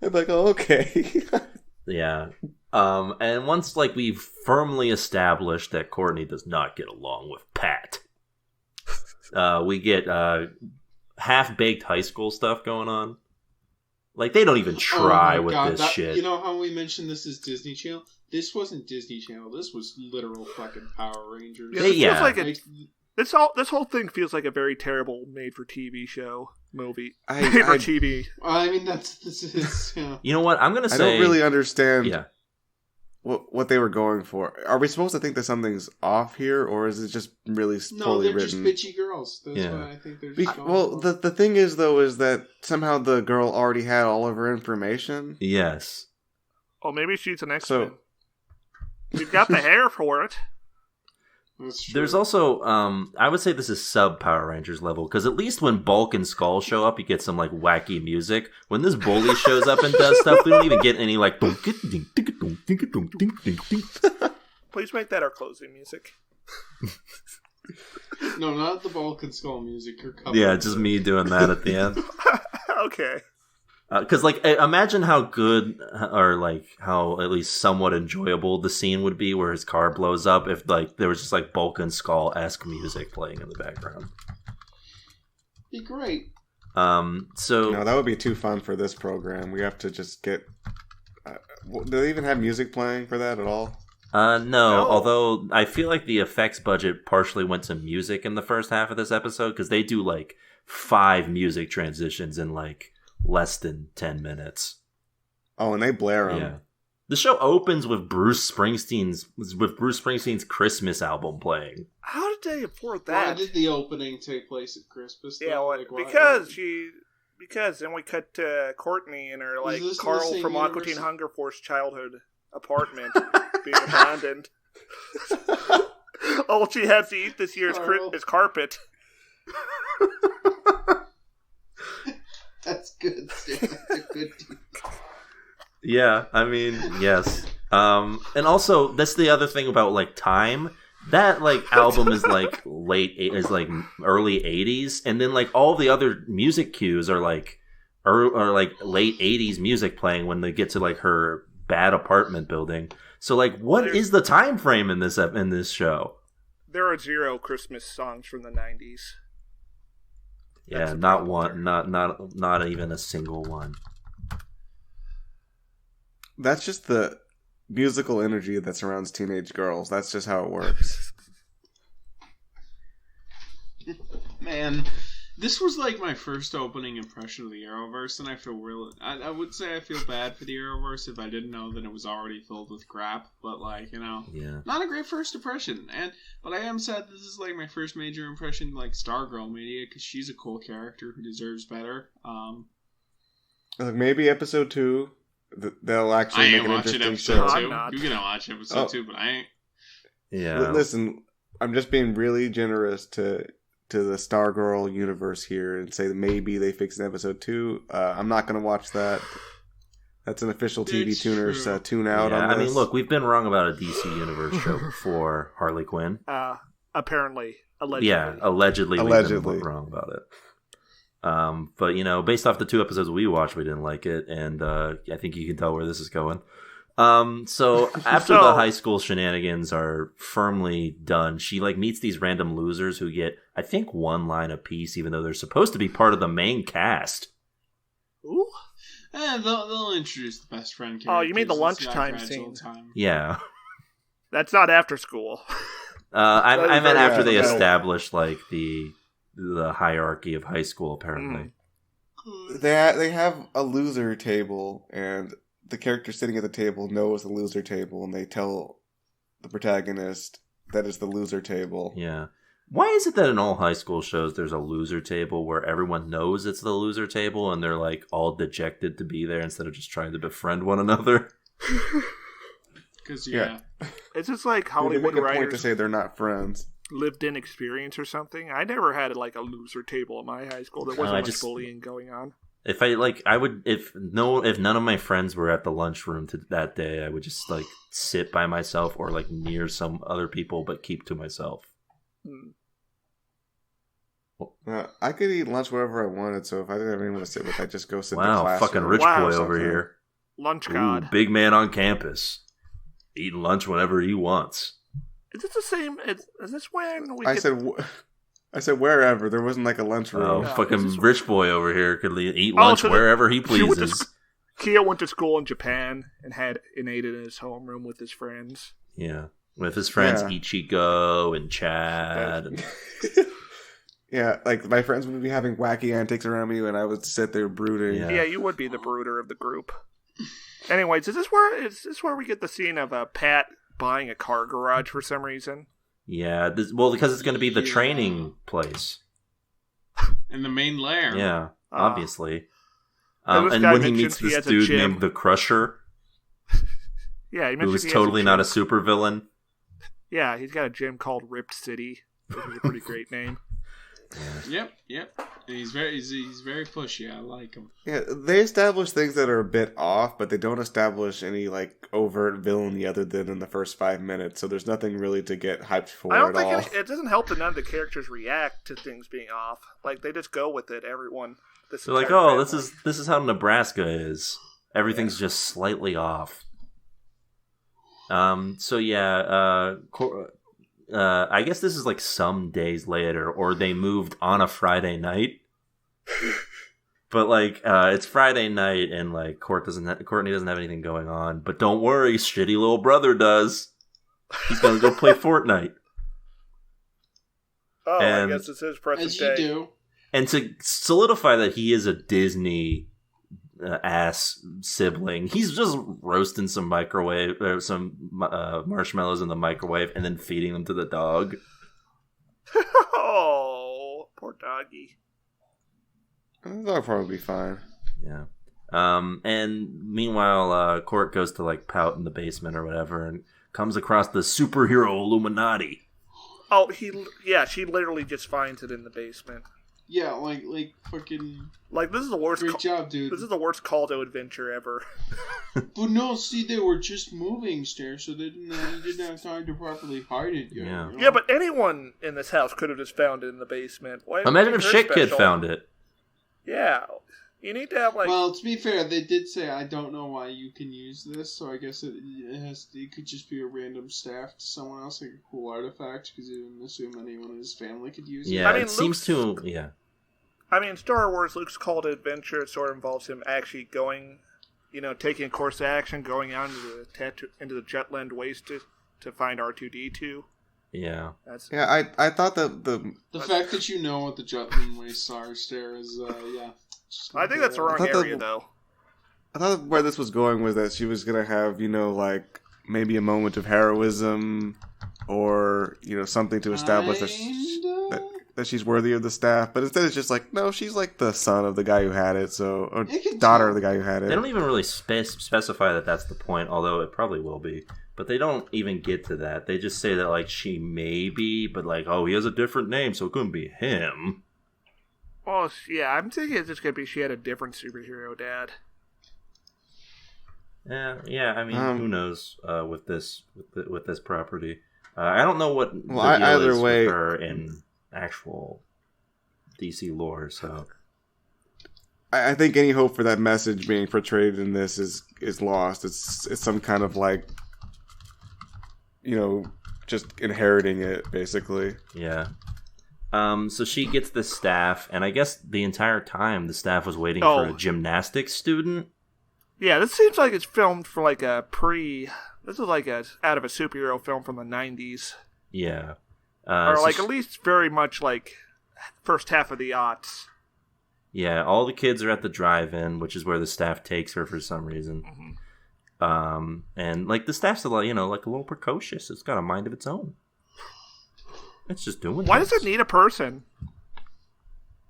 I'm like, oh, okay. Yeah. And once like we've firmly established that Courtney does not get along with Pat, we get half-baked high school stuff going on. Like, they don't even try with this shit. You know how we mentioned this is Disney Channel? This wasn't Disney Channel. This was literal fucking Power Rangers. Yeah, this whole thing feels like a very terrible made-for-TV show movie. Made-for-TV. I mean, this is... Yeah. You know what? I'm gonna say... I don't really understand yeah. what they were going for. Are we supposed to think that something's off here, or is it just really poorly written? No, they're just bitchy girls. That's why I think they're just the thing is, though, is that somehow the girl already had all of her information. Yes. Oh, maybe she's an X-Men. You've got the hair for it. That's true. There's also, I would say this is sub-Power Rangers level, because at least when Bulk and Skull show up, you get some, like, wacky music. When this bully shows up and does stuff, we don't even get any, like... Please make that our closing music. No, not the Bulk and Skull music. Yeah, just me doing that at the end. Okay. Because, like, imagine how good, or, like, how at least somewhat enjoyable the scene would be where his car blows up if, like, there was just, like, Bulk and Skull-esque music playing in the background. Be great. So... No, that would be too fun for this program. We have to just get... do they even have music playing for that at all? No, although I feel like the effects budget partially went to music in the first half of this episode, because they do, like, 5 music transitions in, like... less than 10 minutes. Oh, and they blare them. Yeah. The show opens with Bruce Springsteen's Christmas album playing. How did they afford that? Why did the opening take place at Christmas? Yeah, because then we cut to Courtney in her like Carl from Aqua Teen Hunger Force childhood apartment being abandoned. All she has to eat this year is carpet. That's good. That's a good deal. Yeah, I mean, yes. And also, that's the other thing about, like, time. That, like, album is, like, early 80s. And then, like, all the other music cues are, like, late 80s music playing when they get to, like, her bad apartment building. So, like, what is the time frame in this show? There are 0 Christmas songs from the 90s. Yeah, not one, not even a single one. That's just the musical energy that surrounds teenage girls. That's just how it works. Man, this was like my first opening impression of the Arrowverse, and I feel I would say I feel bad for the Arrowverse if I didn't know that it was already filled with crap. But like, you know, not a great first impression. But I am sad this is like my first major impression like Stargirl media, because she's a cool character who deserves better. Maybe episode 2, they'll actually make an interesting show. You're gonna watch episode 2, but I ain't. Yeah. Listen, I'm just being really generous to the Stargirl universe here and say that maybe they fix an episode 2. I'm not going to watch that. That's an official TV It's tuners true. tune out Yeah, on this. I mean, look, we've been wrong about a DC Universe show before, Harley Quinn. Apparently, allegedly. Yeah, allegedly. We've Allegedly. been wrong about it. But, you know, based off the 2 episodes we watched, we didn't like it, and I think you can tell where this is going. So after the high school shenanigans are firmly done, she meets these random losers who get, I think, 1 line apiece, even though they're supposed to be part of the main cast. Ooh. They'll introduce the best friend characters. Oh, you mean the It's lunchtime that gradual scene. time. Yeah. That's not after school. I meant after they yeah. established, the hierarchy of high school, apparently. They have a loser table, and the character sitting at the table knows the loser table, and they tell the protagonist that it's the loser table. Yeah. Why is it that in all high school shows there's a loser table where everyone knows it's the loser table and they're all dejected to be there instead of just trying to befriend one another? Because, It's just like They Hollywood make a point to writers say they're not friends. lived in experience or something. I never had a loser table in my high school. There wasn't much bullying going on. If if none of my friends were at the lunchroom that day, I would just sit by myself or near some other people, but keep to myself. I could eat lunch wherever I wanted, so if I didn't have anyone to sit with, I'd just go sit in the classroom. Wow, fucking rich Wow, boy or over something. here. Lunch Ooh, god. big man on campus. Eating lunch whenever he wants. Is this the same? Is this when we I get... said wherever. There wasn't a lunchroom. Oh, Yeah, fucking this is- rich boy over here could eat lunch so wherever he she went to pleases. Kia went to school in Japan and ate it in his homeroom with his friends. Yeah, with his friends Yeah. Ichigo and Chad. And... Yeah, my friends would be having wacky antics around me, and I would sit there brooding. Yeah. Yeah, you would be the brooder of the group. Anyways, is this where we get the scene of Pat buying a car garage for some reason? Yeah, because it's going to be the training place. in the main lair. Yeah, obviously. this And guy when he mentioned meets he this has a dude gym. named the Crusher, Yeah, he who mentioned is he has totally not a gym. supervillain. Yeah, he's got a gym called Ripped City, which is a pretty great name. Yep. And he's very pushy. I like him. Yeah, they establish things that are a bit off, but they don't establish any overt villainy other than in the first 5 minutes. So there's nothing really to get hyped for I don't at all. think it doesn't help that none of the characters react to things being off. They just go with it. Everyone. They're like, oh, this is how Nebraska is. Everything's just slightly off. So yeah, I guess this is some days later, or they moved on a Friday night. But it's Friday night, and Courtney doesn't have anything going on. But don't worry, shitty little brother does. He's gonna go play Fortnite. Oh, and- I guess this is present As day. you do. And to solidify that he is a Disney ass sibling, he's just roasting some marshmallows in the microwave and then feeding them to the dog. Oh, poor doggy. That'll probably be fine. Yeah. And meanwhile, Court goes to pout in the basement or whatever, and comes across the superhero Illuminati. Oh, she literally just finds it in the basement. Yeah, fucking. This is the worst. Great job, dude. This is the worst call to adventure ever. But no, see, they were just moving stairs, so they didn't have time to properly hide it yet. Yeah. You know? Yeah, but anyone in this house could have just found it in the basement. Why Imagine if her Shit Kid special? found it. Yeah, you need to have Well, to be fair, they did say I don't know why you can use this, so I guess it could just be a random staff to someone else, a cool artifact, because he didn't assume anyone in his family could use it. Yeah, I mean, it seems to. Yeah. I mean, Star Wars, Luke's call to adventure, it sort of involves him actually going, taking a course of action, going out into the Jetland waste to find R2-D2. Yeah. Yeah, I thought that The fact that you know what the Jutland wastes are, Stare, is, yeah. I think that's the wrong I thought area, that- though. I thought where this was going was that she was gonna have maybe a moment of heroism, or something to establish that she's worthy of the staff. But instead, it's just no, she's the son of the guy who had it, or daughter of the guy who had it. They don't even really specify that that's the point, although it probably will be. But they don't even get to that. They just say that she may be, but oh, he has a different name, so it couldn't be him. Well, yeah, I'm thinking it's just going to be she had a different superhero dad. Yeah. I mean, who knows with this property? I don't know what the deal either is way, with her in actual DC lore. So I think any hope for that message being portrayed in this is lost. It's some kind of like, just inheriting it basically. Yeah. So she gets the staff, and I guess the entire time the staff was waiting for a gymnastics student. Yeah, this seems like it's filmed for like a This is like out of a superhero film from the 90s. Yeah. Or like at least very much like first half of the aughts. Yeah, all the kids are at the drive-in, which is where the staff takes her for some reason. Mm-hmm. And like the staff's like a little precocious. It's got a mind of its own. It's just doing. Why does it need a person?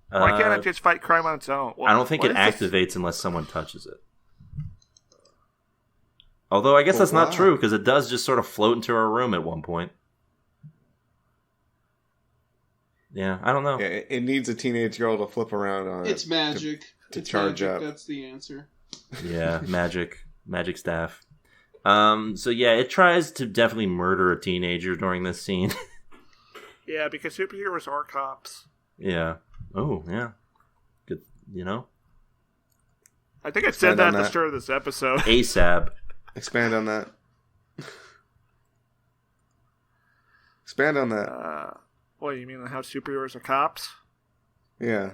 Why can't it just fight crime on its own? I don't think it activates unless someone touches it. Although I guess that's not true, because it does just sort of float into her room at one point. Yeah, I don't know. Yeah, it needs a teenage girl to flip around on. It's magic. To charge up. That's the answer. Yeah, magic staff. So yeah, it tries to definitely murder a teenager during this scene. Yeah, because superheroes are cops. Yeah. Oh, yeah. Good, I think I said that at the start of this episode. ASAP. Expand on that. Expand on that. What, you mean how superheroes are cops? Yeah.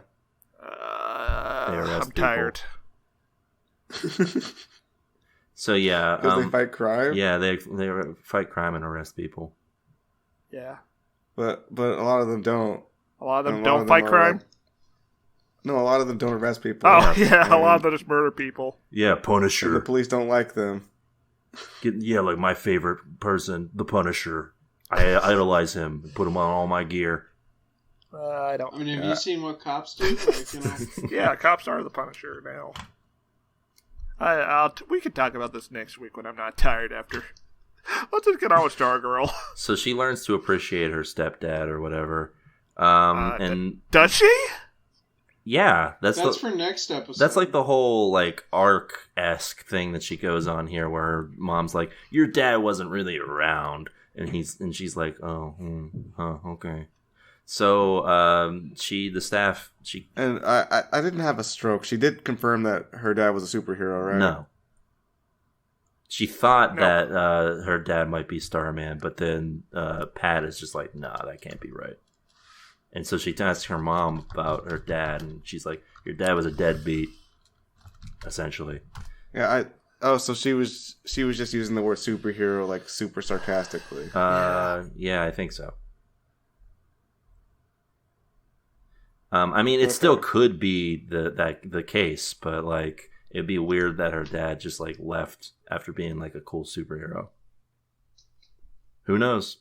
I'm tired. So yeah. Because they fight crime? Yeah, they fight crime and arrest people. Yeah. But a lot of them don't. A lot of them don't fight crime? No, a lot of them don't arrest people. Oh, yeah, a lot of them just murder people. Yeah, Punisher. And the police don't like them. Like my favorite person, the Punisher. I idolize him. Put him on all my gear. I don't. I mean, have you seen what cops do? Like, Yeah, cops are the Punisher now. We can talk about this next week when I'm not tired after. Let's just get on with Stargirl. So she learns to appreciate her stepdad or whatever. And does she? Yeah, that's for next episode. That's like the whole like arc-esque thing that she goes on here, where her mom's like, "Your dad wasn't really around," and she's like, "Oh, okay." So the staff. And I didn't have a stroke. She did confirm that her dad was a superhero, right? No. She thought that her dad might be Starman, but then Pat is just like, "Nah, that can't be right." And so she asks her mom about her dad, and she's like, "Your dad was a deadbeat," essentially. Yeah, so she was just using the word superhero like super sarcastically. Yeah, I think so. I mean, it still could be the case, but like it'd be weird that her dad just like left after being like a cool superhero. Who knows?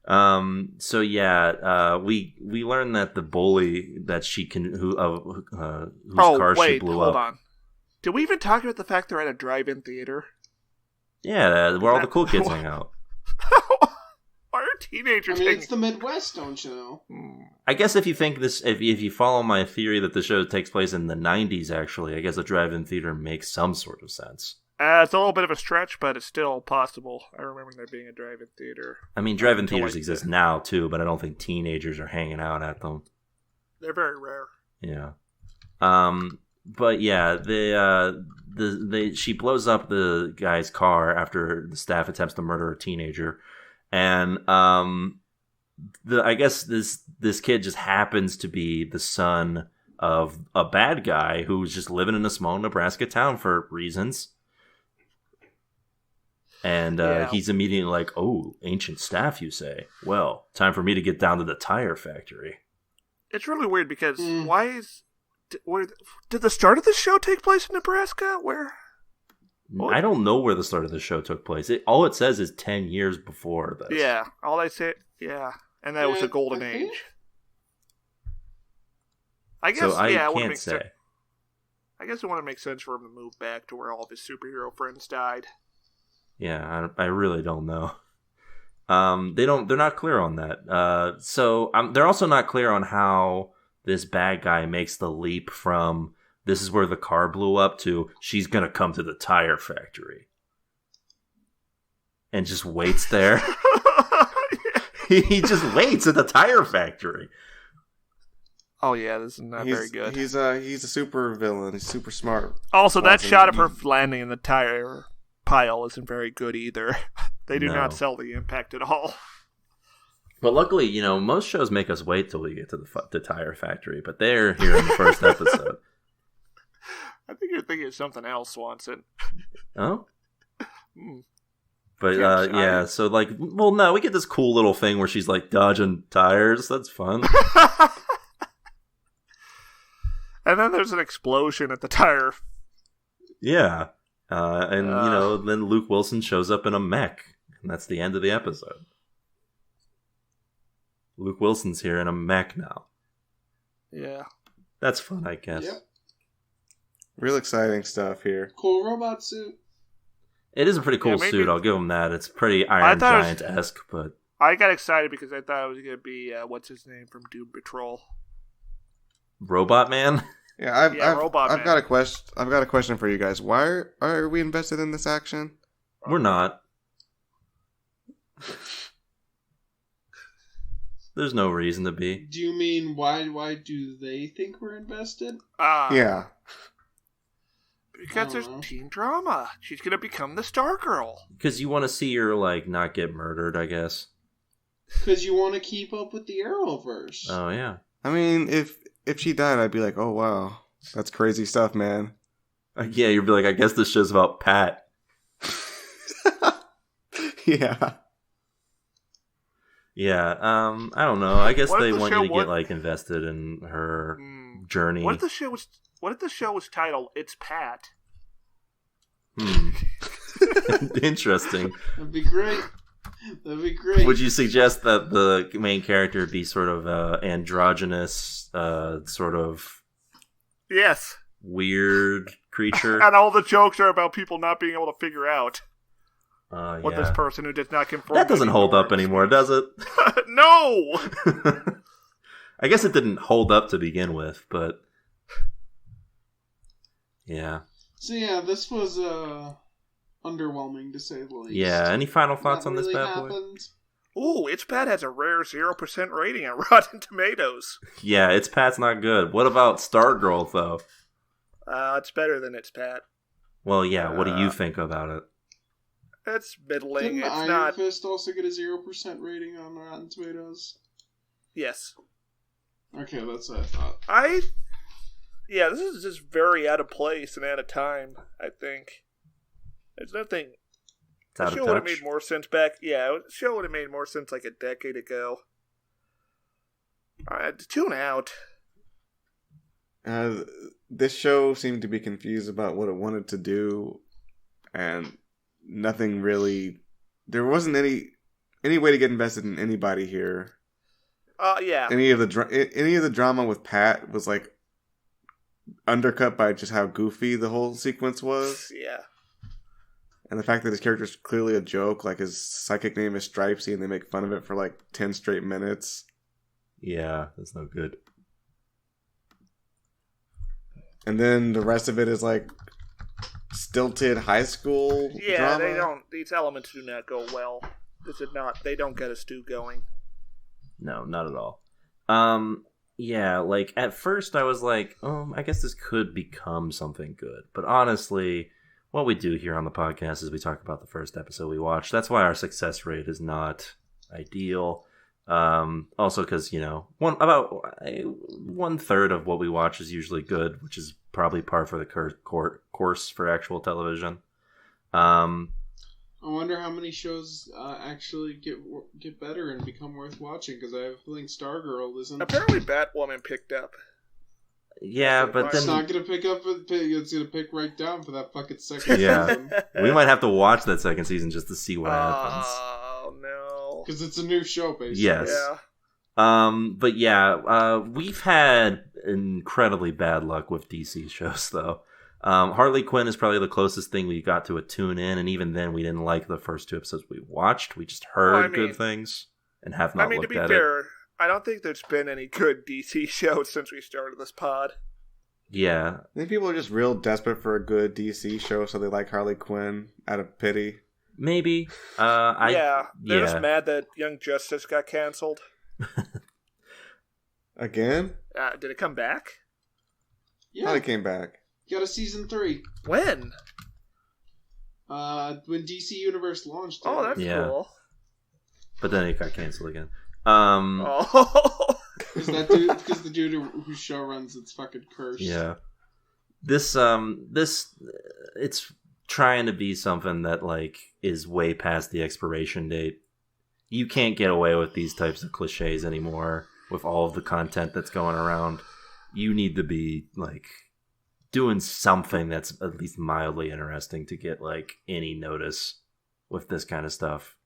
So yeah, we learned that the bully that she can whose car she blew up. Hold on. Did we even talk about the fact they're at a drive-in theater? Yeah, where all the cool kids hang out. Why are teenagers? I mean, it's the Midwest, don't you know? I guess if you think this, if you follow my theory that the show takes place in the 90s, actually, I guess a drive-in theater makes some sort of sense. It's a little bit of a stretch, but it's still possible. I remember there being a drive-in theater. I mean, drive-in theaters exist now, too, but I don't think teenagers are hanging out at them. They're very rare. Yeah. But yeah, she blows up the guy's car after the staff attempts to murder a teenager. And I guess this kid just happens to be the son of a bad guy who's just living in a small Nebraska town for reasons. And he's immediately like, "Oh, ancient staff, you say? Well, time for me to get down to the tire factory." It's really weird because did the start of the show take place in Nebraska? Where? I don't know where the start of the show took place. All it says is 10 years before this. Yeah, all they say, and that was the golden age. I guess, so I it can't say. I guess it wouldn't make sense for him to move back to where all of his superhero friends died. Yeah, I really don't know. They're not clear on that. So they're also not clear on how this bad guy makes the leap from "this is where the car blew up" to "she's gonna come to the tire factory." and just waits there. He just waits at the tire factory. Oh yeah, this is not very good. He's a super villain. He's super smart. Also, that shot of her landing in the tire pile isn't very good either. They do not sell the impact at all. But luckily, most shows make us wait till we get to the tire factory, but they're here in the first episode. I think you're thinking of something else, Swanson. Oh? But, so, we get this cool little thing where she's, dodging tires. That's fun. And then there's an explosion at the tire. Yeah. Then Luke Wilson shows up in a mech. And that's the end of the episode. Luke Wilson's here in a mech now. Yeah. That's fun, I guess. Yep. Real exciting stuff here. Cool robot suit. It is a pretty cool suit, I'll give him that. It's pretty Iron Giant-esque, but... I got excited because I thought it was going to be, what's his name from Doom Patrol? Robot Man? Yeah, I've Man. got a question. I've got a question for you guys. Why are we invested in this action? We're not. There's no reason to be. Do you mean why do they think we're invested? Yeah. Because there's teen drama. She's going to become the Stargirl. Because you want to see her, not get murdered, I guess. Because you want to keep up with the Arrowverse. Oh, yeah. I mean, if she died, I'd be like, oh, wow. That's crazy stuff, man. Yeah, you'd be like, I guess this show's about Pat. Yeah. Yeah, I don't know. I guess they want you to get, invested in her journey. What if the show was titled It's Pat? Interesting. That'd be great. Would you suggest that the main character be sort of androgynous, sort of... Yes. Weird creature? And all the jokes are about people not being able to figure out what yeah. this person who does not conform. That doesn't hold up anymore, does it? No! I guess it didn't hold up to begin with, but... Yeah. So yeah, this was underwhelming to say the least. Yeah, any final thoughts on this bad boy? Ooh, It's Pat has a rare 0% rating on Rotten Tomatoes. Yeah, It's Pat's not good. What about Stargirl, though? It's better than It's Pat. Well, yeah, what do you think about it? It's middling. Didn't it's Iron not... Fist also get a 0% rating on Rotten Tomatoes? Yes. Okay, that's what I thought. Yeah, this is just very out of place and out of time, I think. There's nothing... The show would have made more sense back... Yeah, the show would have made more sense like a decade ago. Tune out. This show seemed to be confused about what it wanted to do, and nothing really... There wasn't any way to get invested in anybody here. Yeah. Any of the drama with Pat was undercut by just how goofy the whole sequence was. Yeah. And the fact that his character is clearly a joke, his psychic name is Stripesy, and they make fun of it for 10 straight minutes. Yeah, that's no good. And then the rest of it is stilted high school drama. Yeah, these elements do not go well. They don't get a stew going. No, not at all. Yeah, at first I was I guess this could become something good. But honestly, what we do here on the podcast is we talk about the first episode we watched. That's why our success rate is not ideal. Also because, about 1/3 of what we watch is usually good, which is probably par for the course for actual television. I wonder how many shows actually get better and become worth watching, because I have a feeling Stargirl isn't. Apparently Batwoman picked up. Yeah, but then... It's not going to pick up, it's going to pick right down for that fucking second season. We might have to watch that second season just to see what happens. Oh, no. Because it's a new show, basically. Yes. Yeah. But yeah, we've had incredibly bad luck with DC shows, though. Harley Quinn is probably the closest thing we got to a tune in, and even then we didn't like the first 2 episodes we watched. We just heard good things and have not looked at it. To be fair, I don't think there's been any good DC shows since we started this pod. Yeah. I think people are just real desperate for a good DC show, so they like Harley Quinn out of pity. Maybe. They're just mad that Young Justice got canceled. Again? Did it come back? Yeah. How it came back? Got a season 3. When? When DC Universe launched it. Oh, that's cool. But then it got canceled again. Because the dude whose show runs it's fucking cursed. Yeah. This it's trying to be something that like is way past the expiration date. You can't get away with these types of cliches anymore with all of the content that's going around. You need to be like doing something that's at least mildly interesting to get like any notice with this kind of stuff.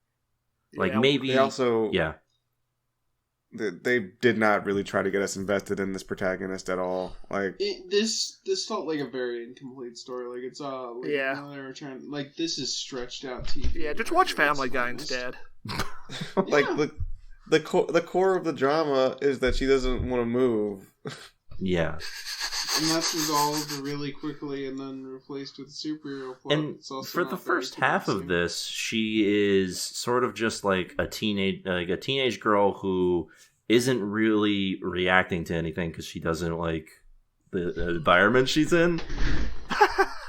Like maybe they also yeah. They did not really try to get us invested in this protagonist at all. Like this felt like a very incomplete story. Like it's they're trying like this is stretched out TV. Yeah, just watch Family Guy instead. Like the core of the drama is that she doesn't want to move. Yeah. And that's resolved really quickly and then replaced with superhero plot. And for the first half of this, she is sort of just like a teenage girl who isn't really reacting to anything because she doesn't like the environment she's in.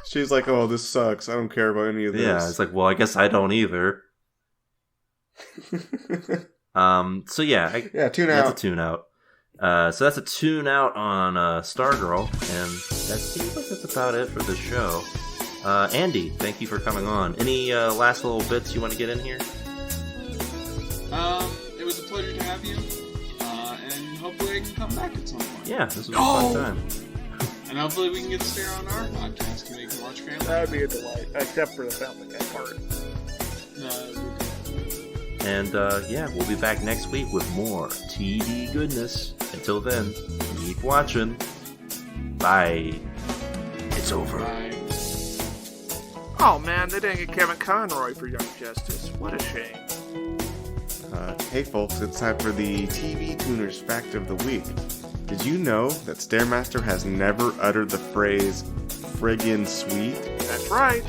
She's like, "Oh, this sucks. I don't care about any of this." Yeah, it's like, well, I guess I don't either. So yeah, tune out. That's a tune out. So that's a tune out on Stargirl, and that seems like that's about it for the show. Andy, thank you for coming on. Any last little bits you want to get in here? It was a pleasure to have you, and hopefully I can come back at some point. Yeah, this was a fun time. And hopefully we can get to stare on our podcast and we can watch Family. That would be a delight, except for the Family Guy part. And we'll be back next week with more TV goodness. Until then, keep watching. Bye. It's over. Bye. Oh man, they didn't get Kevin Conroy for Young Justice. What a shame. Hey folks, it's time for the TV Tuners Fact of the Week. Did you know that Stairmaster has never uttered the phrase friggin' sweet? That's right.